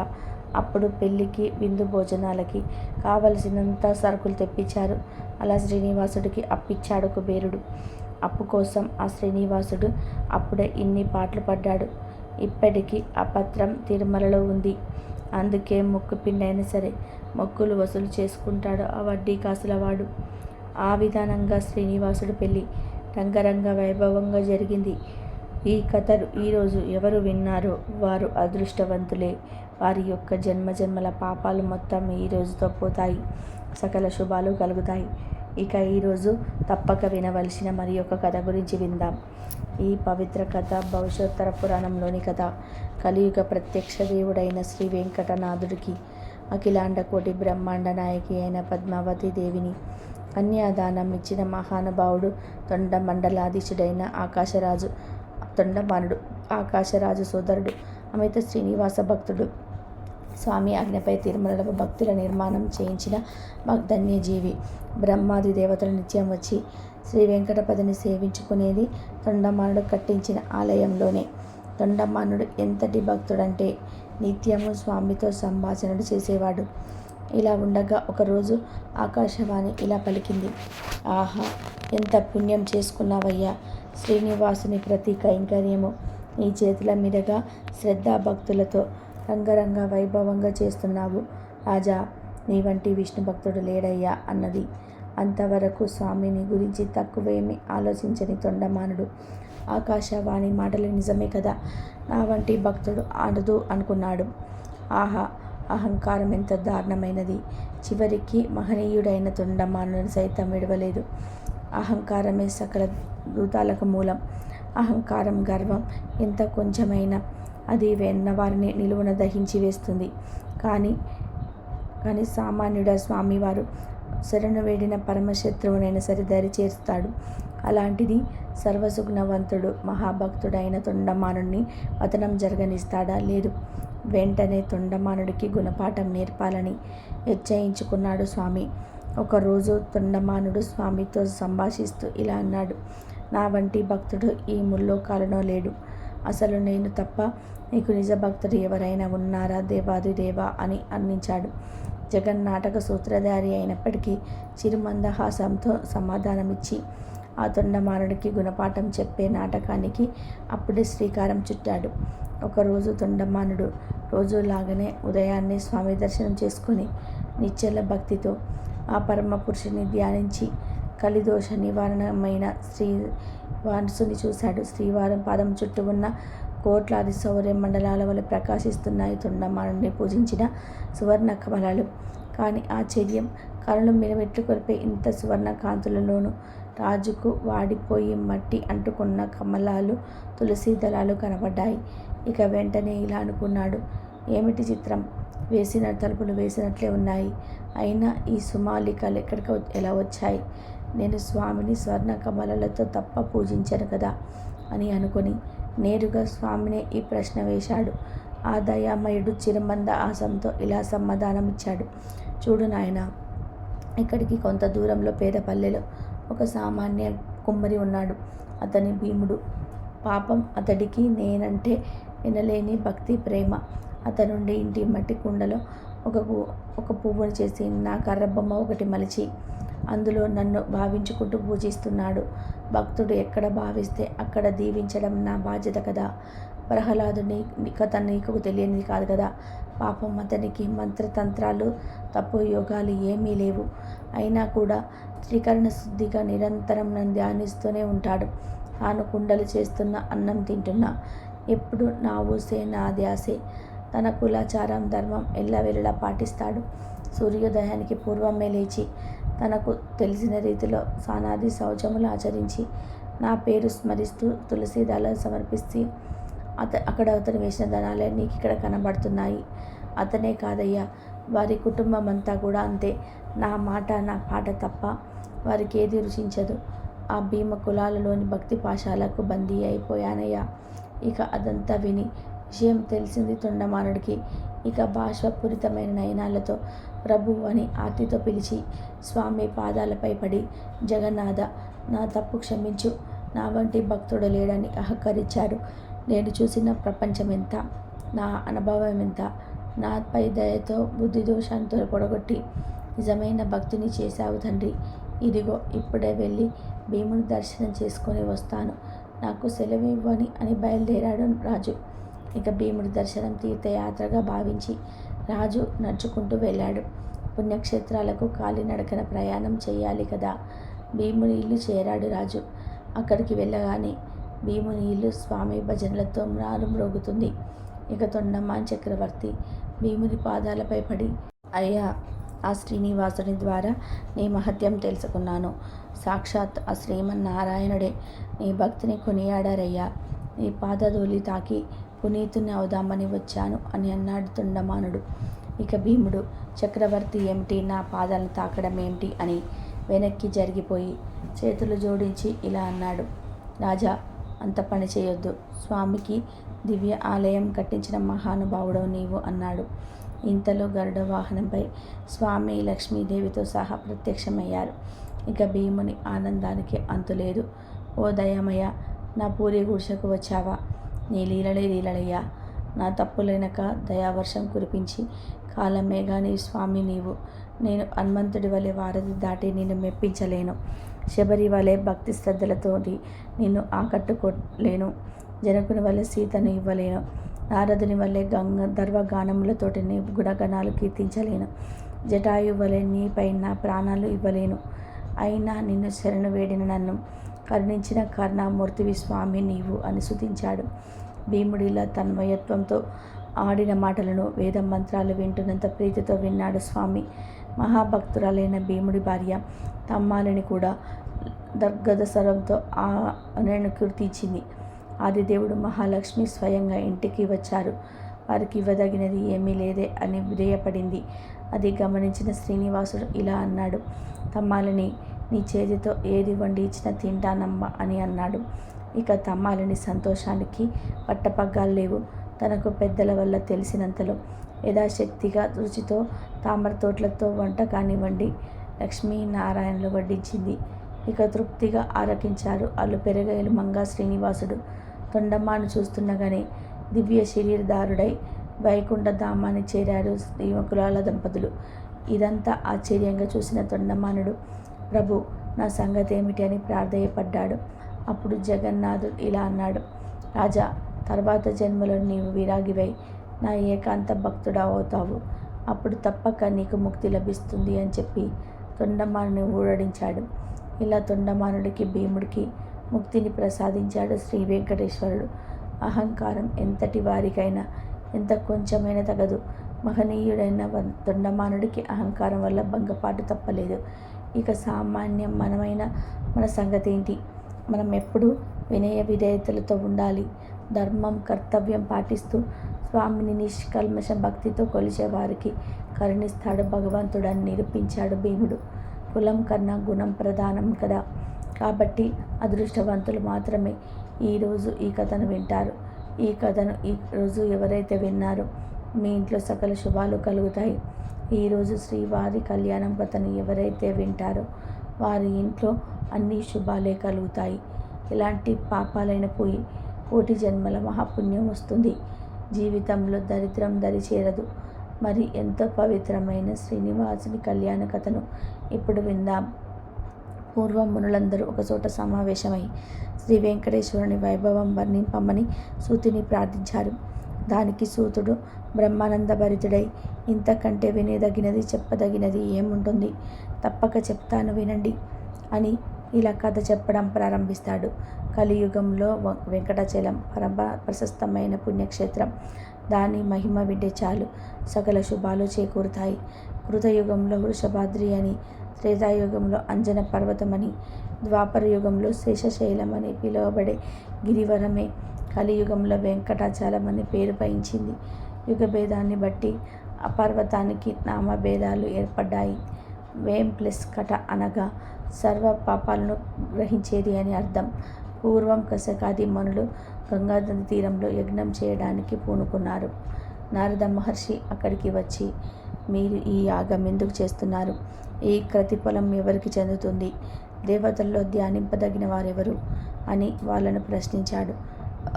అప్పుడు పెళ్ళికి విందు భోజనాలకి కావలసినంత సరుకులు తెప్పించారు. అలా శ్రీనివాసుడికి అప్పిచ్చాడు కుబేరుడు. అప్పు కోసం ఆ శ్రీనివాసుడు అప్పుడే ఇన్ని పాటలు పడ్డాడు. ఇప్పటికీ ఆ పత్రం తిరుమలలో ఉంది. అందుకే మొక్కు పిండైనా సరే మొక్కులు వసూలు చేసుకుంటాడు ఆ వడ్డీ కాసులవాడు. ఆ విధానంగా శ్రీనివాసుడు పెళ్ళి రంగరంగ వైభవంగా జరిగింది. ఈ కథను ఈరోజు ఎవరు విన్నారో వారు అదృష్టవంతులే. వారి యొక్క జన్మజన్మల పాపాలు మొత్తం ఈ రోజుతో పోతాయి, సకల శుభాలు కలుగుతాయి. ఇక ఈరోజు తప్పక వినవలసిన మరి ఒక కథ గురించి విందాం. ఈ పవిత్ర కథ భవిష్యోత్తర పురాణంలోని కథ. కలియుగ ప్రత్యక్ష దేవుడైన శ్రీ వెంకటనాథుడికి అఖిలాండ కోటి బ్రహ్మాండ నాయకి అయిన పద్మావతి దేవిని కన్యాదానం ఇచ్చిన మహానుభావుడు తొండమండలాధీశుడైన ఆకాశరాజు. తొండమానుడు ఆకాశరాజు సోదరుడు, అమిత శ్రీనివాస భక్తుడు. స్వామి ఆజ్ఞపై తిరుమలలో భక్తుల నిర్మాణం చేయించిన ధన్యజీవి. బ్రహ్మాది దేవతలు నిత్యం వచ్చి శ్రీ వెంకటపతిని సేవించుకునేది తొండమానుడు కట్టించిన ఆలయంలోనే. తొండమానుడు ఎంతటి భక్తుడంటే నిత్యము స్వామితో సంభాషణలు చేసేవాడు. ఇలా ఉండగా ఒకరోజు ఆకాశవాణి ఇలా పలికింది, ఆహా, ఎంత పుణ్యం చేసుకున్నావయ్యా, శ్రీనివాసుని ప్రతి కైంకర్యము నీ చేతుల మీదుగా శ్రద్ధాభక్తులతో రంగరంగ వైభవంగా చేస్తున్నావు రాజా, నీ వంటి విష్ణు భక్తుడు లేడయ్యా అన్నది. అంతవరకు స్వామిని గురించి తక్కువేమీ ఆలోచించని తొండమానుడు ఆకాశవాణి మాటలు నిజమే కదా, నా వంటి భక్తుడు ఆడదు అనుకున్నాడు. ఆహా, అహంకారం ఎంత దారుణమైనది. చివరికి మహనీయుడైన తొండమానుని సైతం విడవలేదు. అహంకారమే సకల భూతాలకు మూలం. అహంకారం, గర్వం ఎంత కొంచెమైనా అది వెన్నవారిని నిలువున దహించి వేస్తుంది. కానీ సామాన్యుడ స్వామివారు శరణు వేడిన పరమశత్రువునైనా సరే దరి చేస్తాడు. అలాంటిది సర్వసుగుణవంతుడు మహాభక్తుడైన తొండమానుడిని పతనం జరగనిస్తాడా? లేదు. వెంటనే తొండమానుడికి గుణపాఠం నేర్పాలని నిశ్చయించుకున్నాడు స్వామి. ఒకరోజు తొండమానుడు స్వామితో సంభాషిస్తూ ఇలా అన్నాడు. నా వంటి భక్తుడు ఈ ముల్లోకాలలో లేడు. అసలు నేను తప్ప నీకు నిజ భక్తుడు ఎవరైనా ఉన్నారా దేవాదిదేవా అని అందించాడు. జగన్నాటక సూత్రధారి అయినప్పటికీ చిరుమందహాసంతో సమాధానమిచ్చి ఆ తొండమానుడికి గుణపాఠం చెప్పే నాటకానికి అప్పుడే శ్రీకారం చుట్టాడు. ఒకరోజు తొండమానుడు రోజులాగానే ఉదయాన్నే స్వామి దర్శనం చేసుకుని నిశ్చల భక్తితో ఆ పరమ పురుషుని ధ్యానించి కలిదోష నివారణమైన శ్రీవాసుని చూశాడు. శ్రీవారం పాదం చుట్టూ ఉన్న కోట్లాది సౌర్య మండలాల వల్ల ప్రకాశిస్తున్నాయి తొండమానుడిని పూజించిన సువర్ణ కమలాలు. కానీ ఆశ్చర్యం, కనులు మిలమెట్లు కొలిపే ఇంత సువర్ణ కాంతులలోనూ రాజుకు వాడిపోయి మట్టి అంటుకున్న కమలాలు, తులసి దళాలు కనబడ్డాయి. ఇక వెంటనే ఇలా అనుకున్నాడు. ఏమిటి చిత్రం! వేసిన తలుపులు వేసినట్లే ఉన్నాయి. అయినా ఈ సుమాలికలు ఎక్కడికి ఎలా వచ్చాయి? నేను స్వామిని స్వర్ణ కమలాలతో తప్ప పూజించాను కదా అని అనుకుని నేరుగా స్వామినే ఈ ప్రశ్న వేశాడు. ఆ దయామయుడు చిరుమంద ఆశంతో ఇలా సమాధానమిచ్చాడు. చూడు నాయనా, ఇక్కడికి కొంత దూరంలో పేద పల్లెలో ఒక సామాన్య కుమ్మరి ఉన్నాడు. అతని భీముడు. పాపం అతడికి నేనంటే వినలేని భక్తి ప్రేమ. అతనుండి ఇంటి మట్టి కుండలో ఒక పువ్వును చేసి నా కర్రబొమ్మ ఒకటి మలిచి అందులో నన్ను భావించుకుంటూ పూజిస్తున్నాడు. భక్తుడు ఎక్కడ భావిస్తే అక్కడ దీవించడం నా బాధ్యత కదా. ప్రహ్లాదుని కథ నీకు తెలియనిది కాదు కదా. పాపం అతనికి మంత్రతంత్రాలు తప్పు యోగాలు ఏమీ లేవు. అయినా కూడా త్రికరణ శుద్ధిగా నిరంతరం నన్ను ధ్యానిస్తూనే ఉంటాడు. తాను కుండలు చేస్తున్న అన్నం తింటున్నా ఎప్పుడు నా ఊసే నా ధ్యాసే. తన కులాచారం ధర్మం ఎల్లవెల్లలా పాటిస్తాడు. సూర్యోదయానికి పూర్వమే లేచి తనకు తెలిసిన రీతిలో స్నానాది శౌచములు ఆచరించి నా పేరు స్మరిస్తూ తులసి దళాలు సమర్పిస్తే అక్కడ అతను వేసిన ధనాలే నీకు ఇక్కడ కనబడుతున్నాయి. అతనే కాదయ్యా, వారి కుటుంబం అంతా కూడా అంతే. నా మాట నా పాట తప్ప వారికి ఏది రుచించదు. ఆ భీమ కులాలలోని భక్తి పాశాలకు బందీ అయిపోయానయ్యా. ఇక అదంతా విని విషయం తెలిసింది తొండమానుడికి. ఇక బాష్పపూరితమైన నయనాలతో ప్రభు అని ఆర్తితో పిలిచి స్వామి పాదాలపై పడి, జగన్నాథ, నా తప్పు క్షమించు, నా వంటి భక్తుడు లేడని అహకరించాడు. నేను చూసిన ప్రపంచం ఎంత, నా అనుభవం ఎంత, నాపై దయతో బుద్ధి దోషాంతో పొడగొట్టి నిజమైన భక్తిని చేశావు తండ్రి. ఇదిగో ఇప్పుడే వెళ్ళి భీముని దర్శనం చేసుకొని వస్తాను, నాకు సెలవు ఇవ్వని అని బయలుదేరాడు రాజు. ఇక భీముడి దర్శనం తీర్థయాత్రగా భావించి రాజు నడుచుకుంటూ వెళ్ళాడు. పుణ్యక్షేత్రాలకు కాలినడకన ప్రయాణం చేయాలి కదా. భీముని ఇల్లు చేరాడు రాజు. అక్కడికి వెళ్ళగానే భీముని ఇల్లు స్వామి భజనలతో మ్రోగుతుంది. ఇక తొండమాన్ చక్రవర్తి భీముని పాదాలపై పడి, అయ్యా, ఆ శ్రీనివాసుని ద్వారా నీ మహత్యం తెలుసుకున్నాను. సాక్షాత్ ఆ శ్రీమన్నారాయణుడే నీ భక్తిని కొనియాడారయ్యా. నీ పాదధూళి తాకి పునీతుని అవుదామని వచ్చాను అని అన్నాడు తొండమానుడు. ఇక భీముడు, చక్రవర్తి ఏమిటి, నా పాదాలను తాకడం ఏమిటి అని వెనక్కి జరిగిపోయి చేతులు జోడించి ఇలా అన్నాడు. రాజా, అంత పని చేయొద్దు. స్వామికి దివ్య ఆలయం కట్టించిన మహానుభావుడవు నీవు అన్నాడు. ఇంతలో గరుడ వాహనంపై స్వామి లక్ష్మీదేవితో సహా ప్రత్యక్షమయ్యారు. ఇక భీముని ఆనందానికి అంతులేదు. ఓ దయామయ్య, నా పూరి గుడిసెకు వచ్చావా? నీ లీలలే లీలలయ్యా. నా తప్పులైనక దయావర్షం కురిపించి కాలమేఘాని స్వామి నీవు. నేను హనుమంతుడి వలె వారధి దాటి నిన్ను మెప్పించలేను. శబరి వలె భక్తి శ్రద్ధలతోటి నిన్ను ఆకట్టుకోలేను. జనకుని వలె సీతను ఇవ్వలేను. నారదుని వలె గర్వగానములతోటి నీ గుణగణాలు కీర్తించలేను. జటాయు వలె నీపై నా ప్రాణాలు ఇవ్వలేను. అయినా నిన్ను శరణు వేడిన నన్ను కరుణించిన కరుణామూర్తివి స్వామి నీవు అని స్తుతించాడు. భీముడిలా తన్మయత్వంతో ఆడిన మాటలను వేద మంత్రాలు వింటున్నంత ప్రీతితో విన్నాడు స్వామి. మహాభక్తురాలైన భీముడి భార్య తమ్మాలిని కూడా గద స్వరంతో నేను కీర్తించింది. ఆదిదేవుడు మహాలక్ష్మి స్వయంగా ఇంటికి వచ్చారు. వారికి ఇవ్వదగినది ఏమీ లేదే అని విధేయపడింది. అది గమనించిన శ్రీనివాసుడు ఇలా అన్నాడు, తమ్మాలిని, నీ చేతితో ఏది వండి ఇచ్చినా తింటానమ్మా అని అన్నాడు. ఇక తమ్మాలిని సంతోషానికి పట్టపగ్గాలు లేవు. తనకు పెద్దల వల్ల తెలిసినంతలో యథాశక్తిగా రుచితో తామర తోటలతో వంట కానివ్వండి లక్ష్మీనారాయణలు వడ్డించింది. ఇక తృప్తిగా ఆరగించారు అల్లు పెరగేలు మంగా శ్రీనివాసుడు. తొండమ్మాను చూస్తుండగానే దివ్య శరీరధారుడై వైకుంఠ ధామాన్ని చేరారు శ్రీమకులాల దంపతులు. ఇదంతా ఆశ్చర్యంగా చూసిన తొండమానుడు, ప్రభు, నా సంగతి ఏమిటి అని ప్రాధేయపడ్డాడు. అప్పుడు జగన్నాథుడు ఇలా అన్నాడు, రాజా, తర్వాత జన్మలో నీవు విరాగివై నా ఏకాంత భక్తుడా అవుతావు. అప్పుడు తప్పక నీకు ముక్తి లభిస్తుంది అని చెప్పి తొండమానుని ఊరడించాడు. ఇలా తొండమానుడికి భీముడికి ముక్తిని ప్రసాదించాడు శ్రీ వెంకటేశ్వరుడు. అహంకారం ఎంతటి వారికైనా ఎంత కొంచెమైనా తగదు. మహనీయుడైన తొండమానుడికి అహంకారం వల్ల భంగపాటు తప్పలేదు. ఇక సామాన్యం మన సంగతి ఏంటి? మనం ఎప్పుడూ వినయ విధేయతలతో ఉండాలి. ధర్మం, కర్తవ్యం పాటిస్తూ స్వామిని నిష్కల్మష భక్తితో కొలిచే వారికి కరుణిస్తాడు భగవంతుడని నిరూపించాడు భీముడు. కులం కన్నా గుణం ప్రధానం కదా. కాబట్టి అదృష్టవంతులు మాత్రమే ఈరోజు ఈ కథను వింటారు. ఈ కథను ఈరోజు ఎవరైతే విన్నారో మీ ఇంట్లో సకల శుభాలు కలుగుతాయి. ఈరోజు శ్రీవారి కళ్యాణం కథను ఎవరైతే వింటారో వారి ఇంట్లో అన్ని శుభాలే కలుగుతాయి. ఎలాంటి పాపాలైన పోయి కోటి జన్మల మహాపుణ్యం వస్తుంది. జీవితంలో దరిద్రం దరిచేరదు. మరి ఎంతో పవిత్రమైన శ్రీనివాసుని కళ్యాణ కథను ఇప్పుడు విందాం. పూర్వం మునులందరూ ఒకచోట సమావేశమై శ్రీ వెంకటేశ్వరుని వైభవం వర్ణింపమని సూతుని ప్రార్థించారు. దానికి సూతుడు బ్రహ్మానంద భరితుడై, ఇంతకంటే వినేదగినది చెప్పదగినది ఏముంటుంది, తప్పక చెప్తాను వినండి అని ఇలా కథ చెప్పడం ప్రారంభిస్తాడు. కలియుగంలో వెంకటాచలం పరమ ప్రశస్తమైన పుణ్యక్షేత్రం. దాని మహిమ వింటే చాలు సకల శుభాలు చేకూరుతాయి. కృతయుగంలో వృషభాద్రి అని, త్రేతాయుగంలో అంజన పర్వతమని, ద్వాపర యుగంలో శేషశైలం అని పిలువబడే గిరివరమే కలియుగంలో వెంకటాచలం అని పేరు వహించింది. యుగభేదాన్ని బట్టి ఆ పర్వతానికి నామభేదాలు ఏర్పడ్డాయి. వేం ప్లస్ కట అనగా సర్వ పాపాలను గ్రహించేది అని అర్థం. పూర్వం కసకాది మనులు గంగానది తీరంలో యజ్ఞం చేయడానికి పూనుకున్నారు. నారద మహర్షి అక్కడికి వచ్చి, మీరు ఈ యాగం ఎందుకు చేస్తున్నారు? ఈ ప్రతిఫలం ఎవరికి చెందుతుంది? దేవతల్లో ధ్యానింపదగిన వారెవరు అని వాళ్ళను ప్రశ్నించాడు.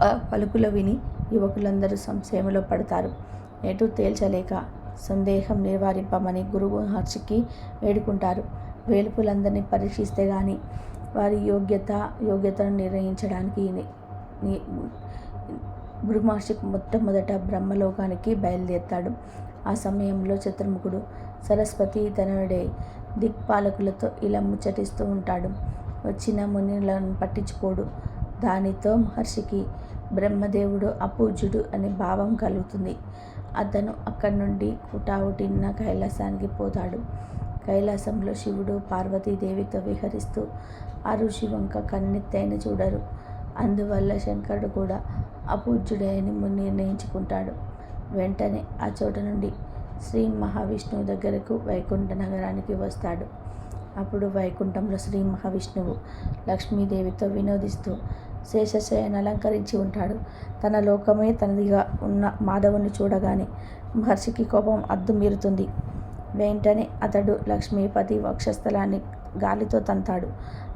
ఆ పలుకులు విని యువకులందరూ సంశయంలో పడతారు. ఎటు తేల్చలేక సందేహం నివారింపమని గురువు మహర్షికి వేడుకుంటారు. వేలుపులందరినీ పరీక్షిస్తే గాని వారి యోగ్యతను నిర్ణయించడానికి గురుమహర్షి మొట్టమొదట బ్రహ్మలోకానికి బయలుదేరతాడు. ఆ సమయంలో చతుర్ముఖుడు సరస్వతి తనయుడే దిక్పాలకులతో ఇలా ముచ్చటిస్తూ ఉంటాడు. వచ్చిన మునులను పట్టించుకోడు. దానితో మహర్షికి బ్రహ్మదేవుడు అపూజ్యుడు అనే భావం కలుగుతుంది. అతను అక్కడి నుండి హుటాహుటిన కైలాసానికి పోతాడు. కైలాసంలో శివుడు పార్వతీదేవితో విహరిస్తూ ఆ ఋషి వంక కన్నెత్తైన చూడరు. అందువల్ల శంకరుడు కూడా అపూజ్యుడే అని నిర్ణయించుకుంటాడు. వెంటనే ఆ చోట నుండి శ్రీ మహావిష్ణువు దగ్గరకు వైకుంఠ నగరానికి వస్తాడు. అప్పుడు వైకుంఠంలో శ్రీ మహావిష్ణువు లక్ష్మీదేవితో వినోదిస్తూ శేషశయన అలంకరించి ఉంటాడు. తన లోకమే తనదిగా ఉన్న మాధవుని చూడగానే మహర్షికి కోపం అద్దుమీరుతుంది. వెంటనే అతడు లక్ష్మీపతి వక్షస్థలాన్ని గాలితో తంతాడు.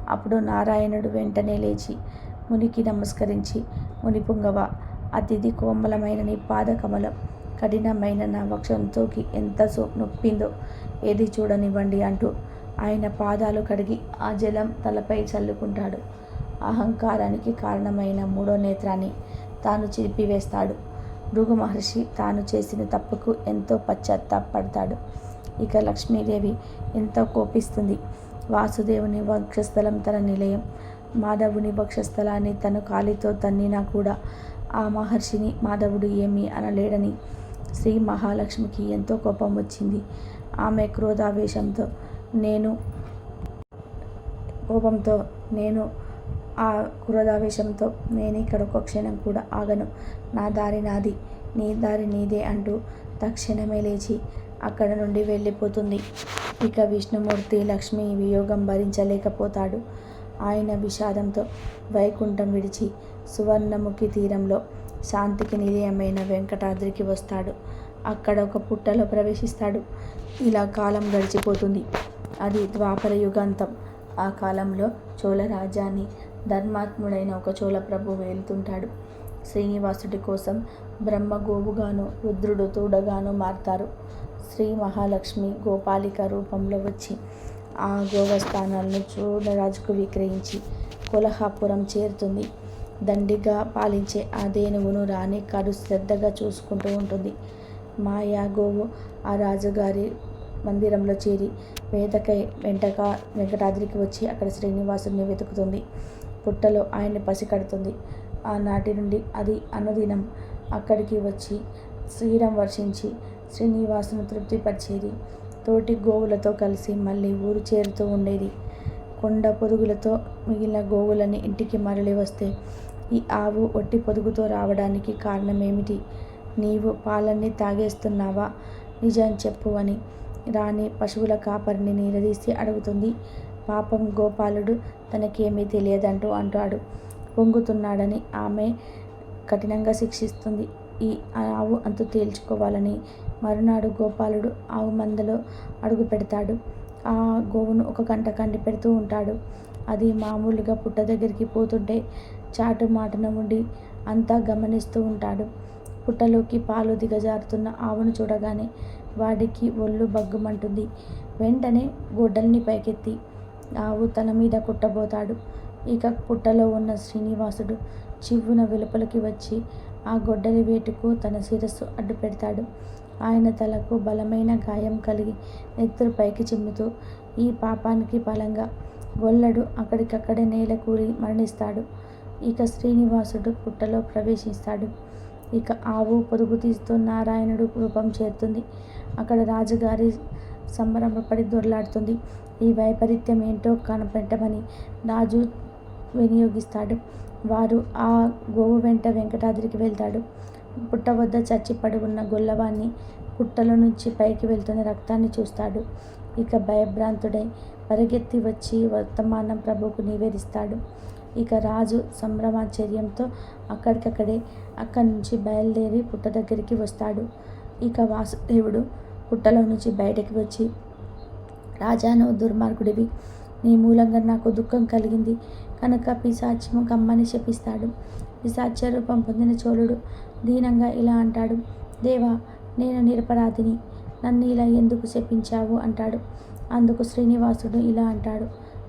అప్పుడు నారాయణుడు వెంటనే లేచి మునికి నమస్కరించి, మునిపుంగవ, అతిథి కోమలమైన నీ పాదకమలం కఠినమైన నా వక్షంతోకి ఎంత నొప్పిందో ఏది చూడనివ్వండి అంటూ ఆయన పాదాలు కడిగి ఆ జలం తలపై చల్లుకుంటాడు. అహంకారానికి కారణమైన మూడో నేత్రాన్ని తాను చిరిపివేస్తాడు. భృగు మహర్షి తాను చేసిన తప్పుకు ఎంతో పశ్చాత్తాపడతాడు. ఇక లక్ష్మీదేవి ఎంతో కోపిస్తుంది. వాసుదేవుని వక్షస్థలం తన నిలయం, మాధవుని వక్షస్థలాన్ని తను కాలితో తన్నినా కూడా ఆ మహర్షిని మాధవుడు ఏమీ అనలేడని శ్రీ మహాలక్ష్మికి ఎంతో కోపం వచ్చింది. ఆమె క్రోధావేశంతో నేను ఆ క్రోధావేశంతో నేను ఇక్కడ ఒక క్షణం కూడా ఆగను, నా దారి నాది, నీ దారి నీదే అంటూ తక్షణమే లేచి అక్కడ నుండి వెళ్ళిపోతుంది. ఇక విష్ణుమూర్తి లక్ష్మి వియోగం భరించలేకపోతాడు. ఆయన విషాదంతో వైకుంఠం విడిచి సువర్ణముఖి తీరంలో శాంతికి నిలయమైన వెంకటాద్రికి వస్తాడు. అక్కడ ఒక పుట్టలో ప్రవేశిస్తాడు. ఇలా కాలం గడిచిపోతుంది. అది ద్వాపర యుగాంతం. ఆ కాలంలో చోళ రాజ్యాన్ని ధర్మాత్ముడైన ఒక చోళ ప్రభు వేలుతుంటాడు. శ్రీనివాసుడి కోసం బ్రహ్మ గోవుగాను రుద్రుడు తోడగాను మారతారు. శ్రీ మహాలక్ష్మి గోపాలిక రూపంలో వచ్చి ఆ గోవస్థానాలను చోళరాజుకు విక్రయించి కొల్హాపురం చేరుతుంది. దండిగా పాలించే ఆ ధేనువును రాణి కరు శ్రద్ధగా చూసుకుంటూ ఉంటుంది. మాయా గోవు ఆ రాజుగారి మందిరంలో చేరి వేదకై వెంకటాద్రికి వచ్చి అక్కడ శ్రీనివాసుడిని వెతుకుతుంది. పుట్టలో ఆయన్ని పసికడుతుంది. ఆనాటి నుండి అది అనుదినం అక్కడికి వచ్చి క్షీరం వర్షించి శ్రీనివాసును తృప్తిపరిచేది. తోటి గోవులతో కలిసి మళ్ళీ ఊరు చేరుతూ ఉండేది. కొండ పొదుగులతో మిగిలిన గోవులని ఇంటికి మరలి వస్తే ఈ ఆవు ఒట్టి పొదుగుతో రావడానికి కారణమేమిటి? నీవు పాలన్నీ తాగేస్తున్నావా? నిజం చెప్పు అని రాణి పశువుల కాపరిని నిలదీసి అడుగుతుంది. పాపం గోపాలుడు తనకేమీ తెలియదంటూ అంటాడు. పొంగుతున్నాడని ఆమె కఠినంగా శిక్షిస్తుంది. ఈ ఆవు అంతు తేల్చుకోవాలని మరునాడు గోపాలుడు ఆవు మందలో అడుగు పెడతాడు. ఆ గోవును ఒక గంట కండి పెడుతూ ఉంటాడు. అది మామూలుగా పుట్ట దగ్గరికి పోతుంటే చాటు మాటున ఉండి అంతా గమనిస్తూ ఉంటాడు. పుట్టలోకి పాలు దిగజారుతున్న ఆవును చూడగానే వాడికి ఒళ్ళు బగ్గుమంటుంది. వెంటనే గొడ్డల్ని పైకెత్తి ఆవు తల మీద కుట్టబోతాడు. ఇక పుట్టలో ఉన్న శ్రీనివాసుడు చివ్వున వెలుపలికి వచ్చి ఆ గొడ్డలి వేటుకు తన శిరస్సు అడ్డు పెడతాడు. ఆయన తలకు బలమైన గాయం కలిగి నెత్తురు పైకి చిమ్ముతూ ఈ పాపానికి ఫలంగా గొల్లడు అక్కడికక్కడే నేల కూలి మరణిస్తాడు. ఇక శ్రీనివాసుడు పుట్టలో ప్రవేశిస్తాడు. ఇక ఆవు పొదుగు తీస్తూ నారాయణుడు రూపం చేరుతుంది. అక్కడ రాజుగారి సంబరపడి దొర్లాడుతుంది. ఈ వైపరీత్యం ఏంటో కనిపెట్టమని రాజు వినియోగిస్తాడు. వారు ఆ గోవు వెంట వెంకటాద్రికి వెళ్తాడు. పుట్ట వద్ద చచ్చిపడి ఉన్న గొల్లవాణ్ణి పుట్టలో నుంచి పైకి వెళ్తున్న రక్తాన్ని చూస్తాడు. ఇక భయభ్రాంతుడై పరిగెత్తి వచ్చి వర్తమానం ప్రభువుకు నివేదిస్తాడు. ఇక రాజు సంభ్రమాశ్చర్యంతో అక్కడి నుంచి బయలుదేరి పుట్ట దగ్గరికి వస్తాడు. ఇక వాసుదేవుడు పుట్టలో నుంచి బయటకు వచ్చి, రాజా, నువ్వు దుర్మార్గుడివి, నీ మూలంగా నాకు దుఃఖం కలిగింది కనుక పిశాచము కమ్మని శపిస్తాడు. పిశాచ రూపం పొందిన చోళుడు దీనంగా ఇలా అంటాడు. దేవా, నేను నిరపరాధిని, నన్ను ఇలా ఎందుకు శపించావు అంటాడు. అందుకు శ్రీనివాసుడు ఇలా అంటాడు.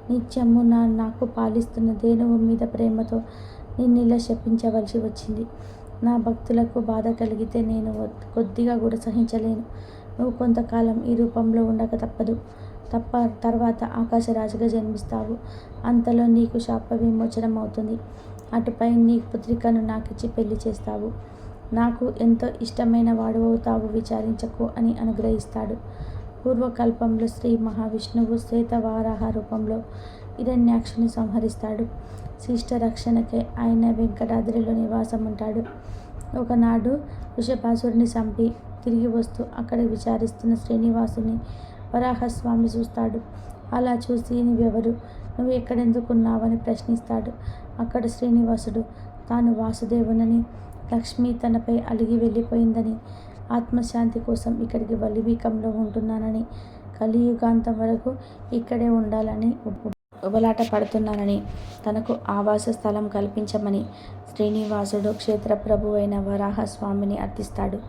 నిత్యము నాకు పాలిస్తున్న ధేనువు మీద ప్రేమతో నిన్నిలా శపించవలసి వచ్చింది. నా భక్తులకు బాధ కలిగితే నేను కొద్దిగా కూడా సహించలేను. నువ్వు కొంతకాలం ఈ రూపంలో ఉండక తప్పదు. తర్వాత ఆకాశరాజుగా జన్మిస్తావు. అంతలో నీకు శాప విమోచనం అవుతుంది. అటుపై నీ పుత్రికను నాకిచ్చి పెళ్లి చేస్తావు. నాకు ఎంతో ఇష్టమైన వాడు అవుతావు, విచారించకు అని అనుగ్రహిస్తాడు. పూర్వకల్పంలో శ్రీ మహావిష్ణువు శ్వేతవారాహ రూపంలో హిరణ్యాక్షుని సంహరిస్తాడు. శిష్ట రక్షణకే ఆయన వెంకటాద్రిలో నివాసం ఉంటాడు. ఒకనాడు వృషభాసురుని చంపి తిరిగి వస్తూ అక్కడ విచారిస్తున్న శ్రీనివాసుని వరాహస్వామి చూస్తాడు. అలా చూసి నువ్వెవరు, నువ్వు ఎక్కడెందుకున్నావని ప్రశ్నిస్తాడు. అక్కడ శ్రీనివాసుడు తాను వాసుదేవునని, లక్ష్మి తనపై అలిగి వెళ్ళిపోయిందని, ఆత్మశాంతి కోసం ఇక్కడికి వల్లివీకంలో ఉంటున్నానని, కలియుగాంతం వరకు ఇక్కడే ఉండాలని ఉబలాట పడుతున్నానని, తనకు ఆవాస స్థలం కల్పించమని శ్రీనివాసుడు క్షేత్రప్రభు అయిన వరాహస్వామిని అర్థిస్తాడు.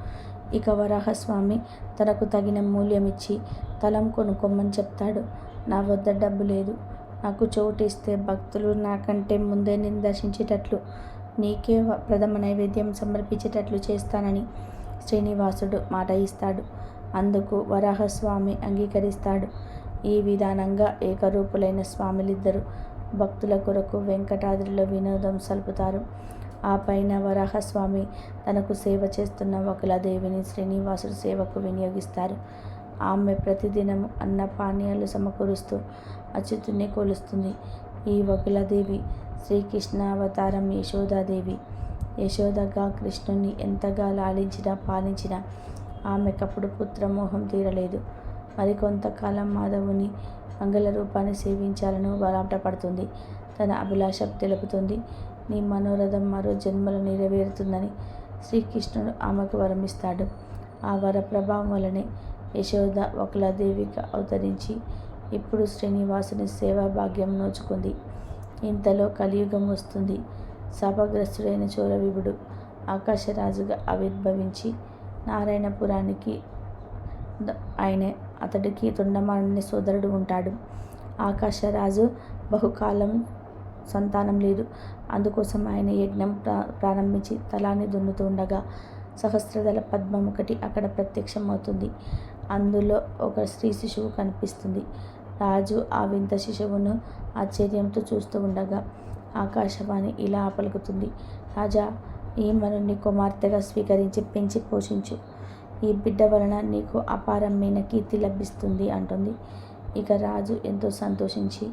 ఇక వరాహస్వామి తనకు తగిన మూల్యమిచ్చి తలం కొనుక్కోమని చెప్తాడు. నా వద్ద డబ్బు లేదు, నాకు చోటిస్తే భక్తులు నాకంటే ముందే నిన్ను దర్శించేటట్లు, నీకే ప్రథమ నైవేద్యం సమర్పించేటట్లు చేస్తానని శ్రీనివాసుడు మాట ఇస్తాడు. అందుకు వరాహస్వామి అంగీకరిస్తాడు. ఈ విధానంగా ఏకరూపులైన స్వామిలిద్దరూ భక్తుల కొరకు వెంకటాద్రిలో వినోదం సలుపుతారు. ఆ పైన వరాహస్వామి తనకు సేవ చేస్తున్న వకులాదేవిని శ్రీనివాసుడు సేవకు వినియోగిస్తారు. ఆమె ప్రతిదినం అన్న పానీయాలు సమకూరుస్తూ అచ్యుతుని కొలుస్తుంది. ఈ వకులాదేవి శ్రీకృష్ణ అవతారం యశోదాదేవి. యశోదగా కృష్ణుణ్ణి ఎంతగా లాలించినా పాలించినా ఆమెకప్పుడు పుత్రమోహం తీరలేదు. మరికొంతకాలం మాధవుని మంగళ రూపాన్ని సేవించాలని బలాటపడుతుంది. తన అభిలాష తెలుపుతుంది. నీ మనోరథం మరో జన్మలో నెరవేరుతుందని శ్రీకృష్ణుడు ఆమెకు వరమిస్తాడు. ఆ వర ప్రభావం వలనే యశోద వకులాదేవిగా అవతరించి ఇప్పుడు శ్రీనివాసుని సేవా భాగ్యం నోచుకుంది. ఇంతలో కలియుగం వస్తుంది. శాపగ్రస్తుడైన చోరవిభుడు ఆకాశరాజుగా ఆవిర్భవించి నారాయణపురానికి ఆయనే అతడికి తొండమానుని సోదరుడు ఉంటాడు. ఆకాశరాజు బహుకాలం సంతానం లేదు. అందుకోసం ఆయన యజ్ఞం ప్రారంభించి తలాన్ని దున్నుతూ ఉండగా సహస్రదళ పద్మం ఒకటి అక్కడ ప్రత్యక్షమవుతుంది. అందులో ఒక స్త్రీ శిశువు కనిపిస్తుంది. రాజు ఆ వింత శిశువును ఆశ్చర్యంతో చూస్తూ ఉండగా ఆకాశవాణి ఇలా పలుకుతుంది. రాజా, ఈమెను నీ కుమార్తెగా స్వీకరించి పెంచి పోషించు. ఈ బిడ్డ వలన నీకు అపారమైన కీర్తి లభిస్తుంది అంటుంది. ఇక రాజు ఎంతో సంతోషించి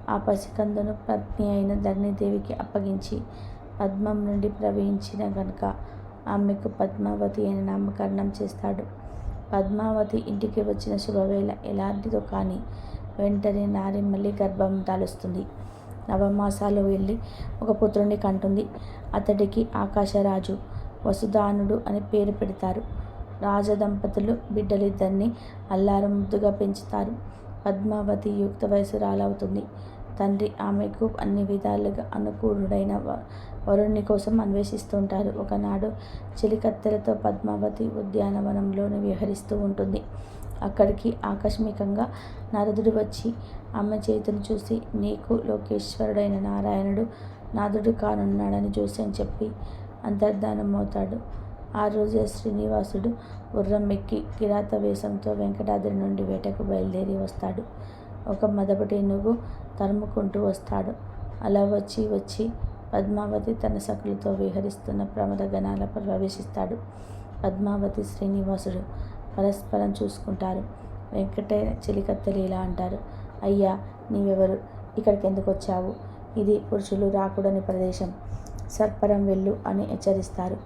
ఆ పసికందును పత్ని అయిన ధరణీదేవికి అప్పగించి పద్మం నుండి ప్రవహించిన గనుక ఆమెకు పద్మావతి అని నామకరణం చేస్తాడు. పద్మావతి ఇంటికి వచ్చిన శుభవేళ ఎలాంటిదో కానీ వెంటనే నారి మళ్ళీ గర్భం దాలుస్తుంది. నవమాసాలు వెళ్ళి ఒక పుత్రుని కంటుంది. అతడికి ఆకాశరాజు వసుధానుడు అని పేరు పెడతారు. రాజదంపతులు బిడ్డలిద్దరిని అల్లారు ముద్దుగా పెంచుతారు. పద్మావతి యుక్త వయసురాలవుతుంది. తండ్రి ఆమెకు అన్ని విధాలుగా అనుకూలుడైన వరుణ్ణి కోసం అన్వేషిస్తుంటారు. ఒకనాడు చెలికత్తెలతో పద్మావతి ఉద్యానవనంలోనే విహరిస్తూ ఉంటుంది. అక్కడికి ఆకస్మికంగా నారదుడు వచ్చి ఆమె చేతిని చూసి నీకు లోకేశ్వరుడైన నారాయణుడు నాదుడు కానున్నాడని జోస్యం చెప్పి అంతర్ధానమవుతాడు. ఆ రోజే శ్రీనివాసుడు గుర్రం ఎక్కి కిరాత వేషంతో వెంకటాద్రి నుండి వేటకు బయలుదేరి వస్తాడు. ఒక మదపటేనుగు తరుముకుంటూ వస్తాడు. అలా వచ్చి వచ్చి పద్మావతి తన సకులతో విహరిస్తున్న ప్రమద గణాల ప్రవేశిస్తాడు. పద్మావతి శ్రీనివాసుడు పరస్పరం చూసుకుంటారు. వెంకటయ్య చెలికత్తెలు ఇలా అంటారు. అయ్యా, నీవెవరు? ఇక్కడికి ఎందుకు వచ్చావు? ఇది పురుషులు రాకూడని ప్రదేశం. సర్పరం వెళ్ళు అని హెచ్చరిస్తారు.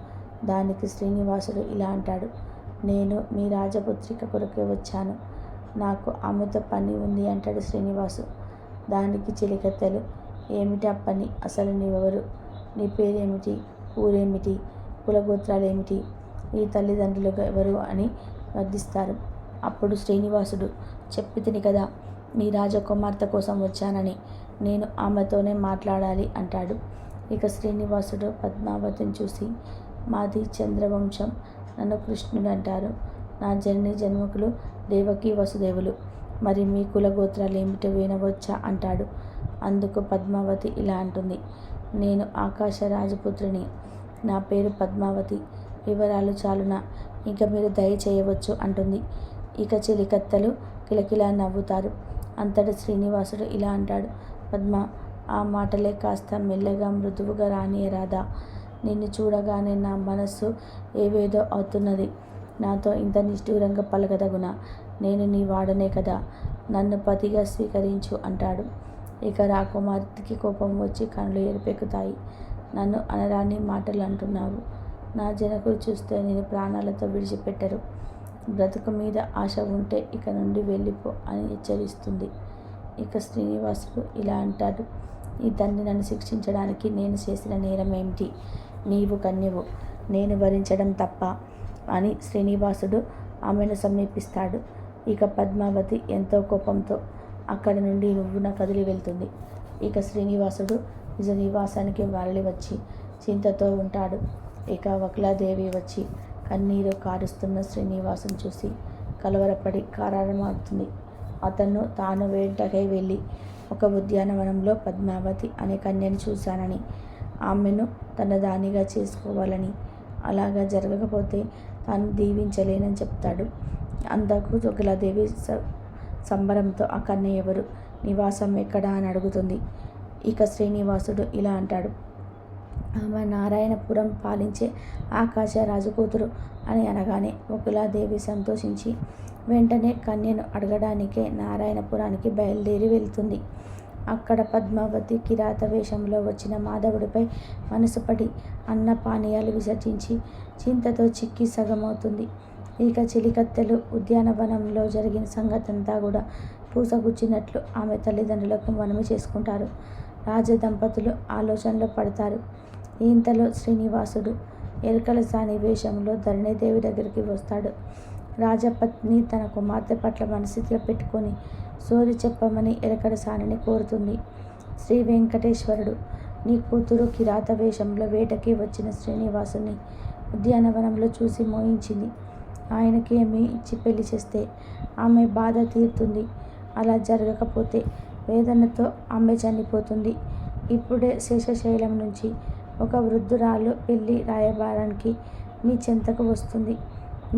దానికి శ్రీనివాసుడు ఇలా అంటాడు. నేను మీ రాజపుత్రిక కొరకే వచ్చాను. నాకు ఆమెతో పని ఉంది అంటాడు శ్రీనివాసు. దానికి చెలికత్తెలు ఏమిటి ఆ పని? అసలు నీవెవరు? నీ పేరేమిటి? ఊరేమిటి? కులగోత్రాలేమిటి? ఈ తల్లిదండ్రులు ఎవరు అని వర్ధిస్తారు. అప్పుడు శ్రీనివాసుడు చెప్పితిని కదా, మీ రాజకుమార్తె కోసం వచ్చానని. నేను ఆమెతోనే మాట్లాడాలి అంటాడు. ఇక శ్రీనివాసుడు పద్మావతిని చూసి మాది చంద్రవంశం. నన్ను కృష్ణుడు అంటారు. నా జనని జన్మకులు దేవకి వసుదేవులు. మరి మీ కులగోత్రాలు ఏమిటో వినవచ్చా అంటాడు. అందుకు పద్మావతి ఇలా అంటుంది. నేను ఆకాశ రాజపుత్రిని. నా పేరు పద్మావతి. వివరాలు చాలునా? ఇంకా మీరు దయ చేయవచ్చు అంటుంది. ఇక చెలికత్తెలు కిలకిలా నవ్వుతారు. అంతటా శ్రీనివాసుడు ఇలా అంటాడు. పద్మ, ఆ మాటలే కాస్త మెల్లగా మృదువుగా రానియరాదా? నిన్ను చూడగానే నా మనస్సు ఏవేదో అవుతున్నది. నాతో ఇంత నిష్ఠూరంగా పలకదగునా? నేను నీ వాడనే కదా, నన్ను పతిగా స్వీకరించు అంటాడు. ఇక రాకుమార్తెకి కోపం వచ్చి కనులు ఎరుపెక్కుతాయి. నన్ను అనరాని మాటలు అంటున్నావు. నా జనకులు చూస్తే నేను ప్రాణాలతో విడిచిపెట్టరు. బ్రతుకు మీద ఆశ ఉంటే ఇక నుండి వెళ్ళిపో అని హెచ్చరిస్తుంది. ఇక శ్రీనివాసుడు ఇలా అంటాడు. ఈ తండ్రి నన్ను శిక్షించడానికి నేను చేసిన నేరం ఏమిటి? నీవు కన్యవు, నేను భరించడం తప్ప అని శ్రీనివాసుడు ఆమెను సమీపిస్తాడు. ఇక పద్మావతి ఎంతో కోపంతో అక్కడి నుండి నువ్వున కదిలి వెళ్తుంది. ఇక శ్రీనివాసుడు నిజ నివాసానికి మరలి వచ్చి చింతతో ఉంటాడు. ఇక వకులాదేవి వచ్చి కన్నీరు కారుస్తున్న శ్రీనివాసును చూసి కలవరపడి కారణమవుతుంది. అతను తాను వేటకై వెళ్ళి ఒక ఉద్యానవనంలో పద్మావతి అనే కన్యను చూశానని, ఆమెను తన దానిగా చేసుకోవాలని, అలాగా జరగకపోతే తాను దీవించలేనని చెప్తాడు. అంతకు వకులాదేవి సంబరంతో ఆ కన్య ఎవరు, నివాసం ఎక్కడా అని అడుగుతుంది. ఇక శ్రీనివాసుడు ఇలా అంటాడు. ఆమె నారాయణపురం పాలించే ఆకాశ రాజకూతురు అని అనగానే వకులాదేవి సంతోషించి వెంటనే కన్యను అడగడానికే నారాయణపురానికి బయలుదేరి వెళ్తుంది. అక్కడ పద్మావతి కిరాత వేషంలో వచ్చిన మాధవుడిపై మనసు పడి అన్న పానీయాలు విసర్జించి చింతతో చిక్కి సగమవుతుంది. ఇక చెలికత్తెలు ఉద్యానవనంలో జరిగిన సంగతంతా కూడా పూసగుచ్చినట్లు ఆమె తల్లిదండ్రులకు మనవి చేసుకుంటారు. రాజదంపతులు ఆలోచనలో పడతారు. ఇంతలో శ్రీనివాసుడు ఎరకల సాని వేషంలో ధరణీదేవి దగ్గరికి వస్తాడు. రాజపత్ని తన కుమార్తె పట్ల మనస్థితిలో పెట్టుకొని సోది చెప్పమని ఎరకల సానిని కోరుతుంది. శ్రీ వెంకటేశ్వరుడు నీ కూతురు కిరాత వేషంలో వేటకి వచ్చిన శ్రీనివాసుని ఉద్యానవనంలో చూసి మోహించింది. ఆయనకి ఏమి ఇచ్చి పెళ్లి చేస్తే ఆమె బాధ తీరుతుంది. అలా జరగకపోతే వేదనతో ఆమె చనిపోతుంది. ఇప్పుడే శేషశైలం నుంచి ఒక వృద్ధురాలు పెళ్లి రాయబారానికి మీ చెంతకు వస్తుంది.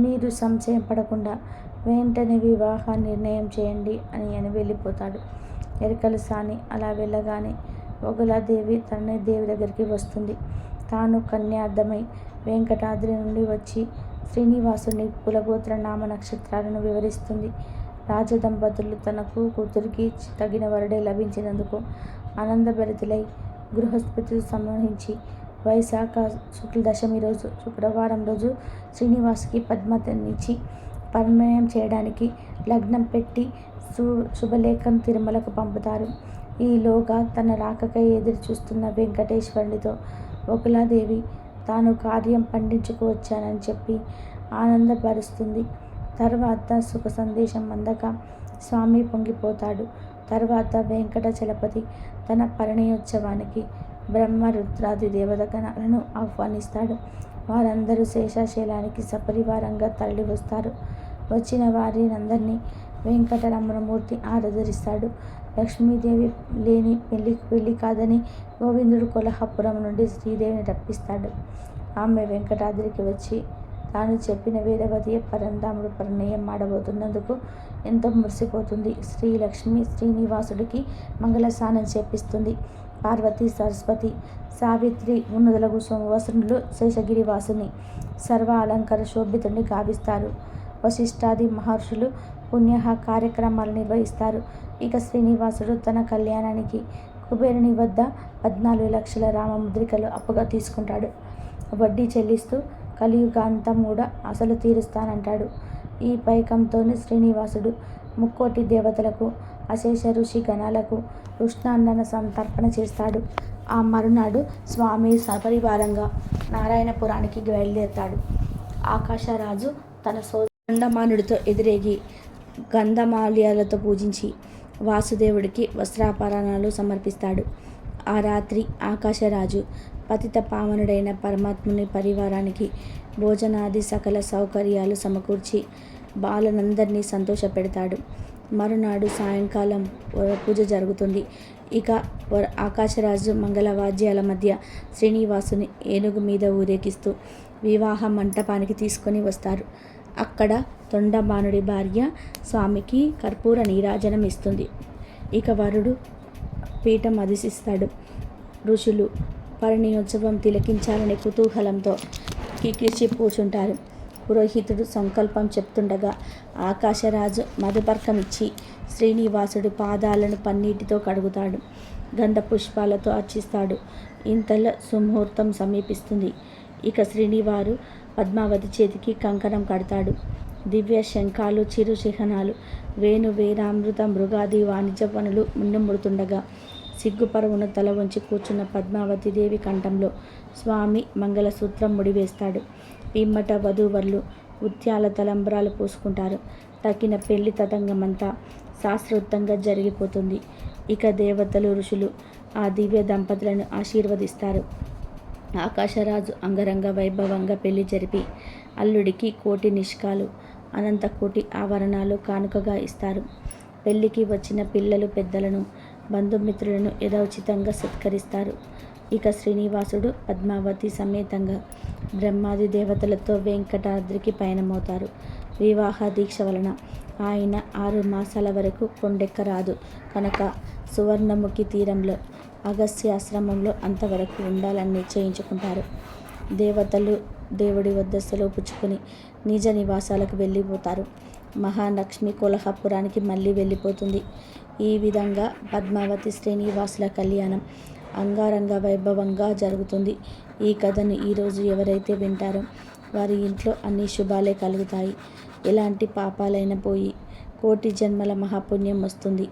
మీరు సంశయం పడకుండా వెంటనే వివాహ నిర్ణయం చేయండి అని వెళ్ళిపోతాడు. ఎరకల సాని అలా వెళ్ళగానే వగులాదేవి ధరణీదేవి దగ్గరికి వస్తుంది. తాను కన్యార్థమై వెంకటాద్రి నుండి వచ్చి శ్రీనివాసుని కులగోత్ర నామ నక్షత్రాలను వివరిస్తుంది. రాజదంపతులు తనకు కూతురికి తగిన వరుడే లభించినందుకు ఆనందభరితులై గృహస్పతులు సంబంధించి వైశాఖ శుక్ల దశమి రోజు శుక్రవారం రోజు శ్రీనివాసుకి పద్మతనిచ్చి పరిణయం చేయడానికి లగ్నం పెట్టి శుభలేఖను తిరుమలకు పంపుతారు. ఈలోగా తన రాకకై ఎదురు చూస్తున్న వెంకటేశ్వరునితో వకులాదేవి తాను కార్యం పండించుకువచ్చానని చెప్పి ఆనందపరుస్తుంది. తర్వాత సుఖ సందేశం అందక స్వామి పొంగిపోతాడు. తర్వాత వెంకటచలపతి తన పరిణయోత్సవానికి బ్రహ్మ రుద్రాది దేవతగణాలను ఆహ్వానిస్తాడు. వారందరూ శేషశైలానికి సపరివారంగా తరలి వస్తారు. వచ్చిన వారినందరినీ వెంకటరమణమూర్తి ఆదరిస్తాడు. లక్ష్మీదేవి లేని పెళ్లి కాదని గోవిందుడు కొల్హాపురం నుండి శ్రీదేవిని రప్పిస్తాడు. ఆమె వెంకటాద్రికి వచ్చి తాను చెప్పిన వేదవతియే పరంధాముడు పరిణయం ఆడబోతున్నందుకు ఎంతో మురిసిపోతుంది. శ్రీలక్ష్మి శ్రీనివాసుడికి మంగళ స్నానం చేపిస్తుంది. పార్వతి సరస్వతి సావిత్రి ఉన్నదులకు సోమవసనులు శేషగిరివాసుని సర్వ అలంకార శోభితుడిని గావిస్తారు. వశిష్ఠాది మహర్షులు పుణ్య కార్యక్రమాలు నిర్వహిస్తారు. ఇక శ్రీనివాసుడు తన కళ్యాణానికి కుబేరుని వద్ద 14 లక్షల రామముద్రికలు అప్పుగా తీసుకుంటాడు. వడ్డీ చెల్లిస్తూ కలియుగాంతం కూడా అసలు తీరుస్తానంటాడు. ఈ పైకంతోనే శ్రీనివాసుడు ముక్కోటి దేవతలకు అశేష ఋషి గణాలకు కృష్ణాన్నన సంతర్పణ చేస్తాడు. ఆ మరునాడు స్వామి సపరివారంగా నారాయణపురానికి బయలుదేరతాడు. ఆకాశరాజు తన సోదరుండమానుడితో ఎదురేగి గంధమాల్యాలతో పూజించి వాసుదేవుడికి వస్త్రాభరణాలు సమర్పిస్తాడు. ఆ రాత్రి ఆకాశరాజు పతిత పావనుడైన పరమాత్ముని పరివారానికి భోజనాది సకల సౌకర్యాలు సమకూర్చి బాలనందరినీ సంతోషపెడతాడు. మరునాడు సాయంకాలం పూజ జరుగుతుంది. ఇక ఆకాశరాజు మంగళవాద్యాల మధ్య శ్రీనివాసుని ఏనుగు మీద ఊరేగిస్తూ వివాహ మంటపానికి తీసుకొని వస్తారు. అక్కడ తొండమానుడి భార్య స్వామికి కర్పూర నీరాజనం ఇస్తుంది. ఇక వరుడు పీఠం అధిష్టిస్తాడు. ఋషులు పరిణయోత్సవం తిలకించాలనే కుతూహలంతో కిక్కిరిచి కూర్చుంటారు. పురోహితుడు సంకల్పం చెప్తుండగా ఆకాశరాజు మధుపర్కమిచ్చి శ్రీనివాసుడి పాదాలను పన్నీటితో కడుగుతాడు. గంధ పుష్పాలతో అర్చిస్తాడు. ఇంతలో సుముహూర్తం సమీపిస్తుంది. ఇక శ్రీనివారు పద్మావతి చేతికి కంకణం కడతాడు. దివ్య శంఖాలు చిరు చిహ్నాలు వేణు వేరామృత మృగాది వాణిజ్య పనులు మున్నుముడుతుండగా సిగ్గుపరవును తల వంచి కూర్చున్న పద్మావతీదేవి కంఠంలో స్వామి మంగళసూత్రం ముడివేస్తాడు. పిమ్మట వధూవరులు ముత్యాల తలంబ్రాలు పోసుకుంటారు. తక్కిన పెళ్లి తతంగమంతా శాస్త్రోక్తంగా జరిగిపోతుంది. ఇక దేవతలు ఋషులు ఆ దివ్య దంపతులను ఆశీర్వదిస్తారు. ఆకాశరాజు అంగరంగ వైభవంగా పెళ్లి జరిపి అల్లుడికి కోటి నిష్కాలు అనంత కోటి ఆభరణాలు కానుకగా ఇస్తారు. పెళ్లికి వచ్చిన పిల్లలు పెద్దలను బంధుమిత్రులను యథోచితంగా సత్కరిస్తారు. ఇక శ్రీనివాసుడు పద్మావతి సమేతంగా బ్రహ్మాది దేవతలతో వెంకటాద్రికి పయనమవుతారు. వివాహ దీక్ష వలన ఆయన 6 మాసాల వరకు కొండెక్కరాదు కనుక సువర్ణముఖి తీరంలో అగస్త్యాశ్రమంలో అంతవరకు ఉండాలని నిశ్చయించుకుంటారు. దేవతలు దేవుడి వద్ద సెలవు పుచ్చుకొని నిజ నివాసాలకు వెళ్ళిపోతారు. మహాలక్ష్మి కొల్హాపురానికి మళ్ళీ వెళ్ళిపోతుంది. ఈ విధంగా పద్మావతి శ్రీనివాసుల కళ్యాణం అంగరంగ వైభవంగా జరుగుతుంది. ఈ కథను ఈరోజు ఎవరైతే వింటారో వారి ఇంట్లో అన్ని శుభాలే కలుగుతాయి. ఎలాంటి పాపాలైనా పోయి కోటి జన్మల మహాపుణ్యం వస్తుంది.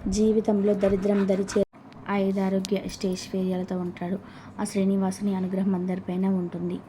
జీవితంలో దరిద్రం దరిచే ఆయురారోగ్య అష్టైశ్వర్యాలతో ఉంటాడు. ఆ శ్రీనివాసుని అనుగ్రహం అందరిపైన ఉంటుంది.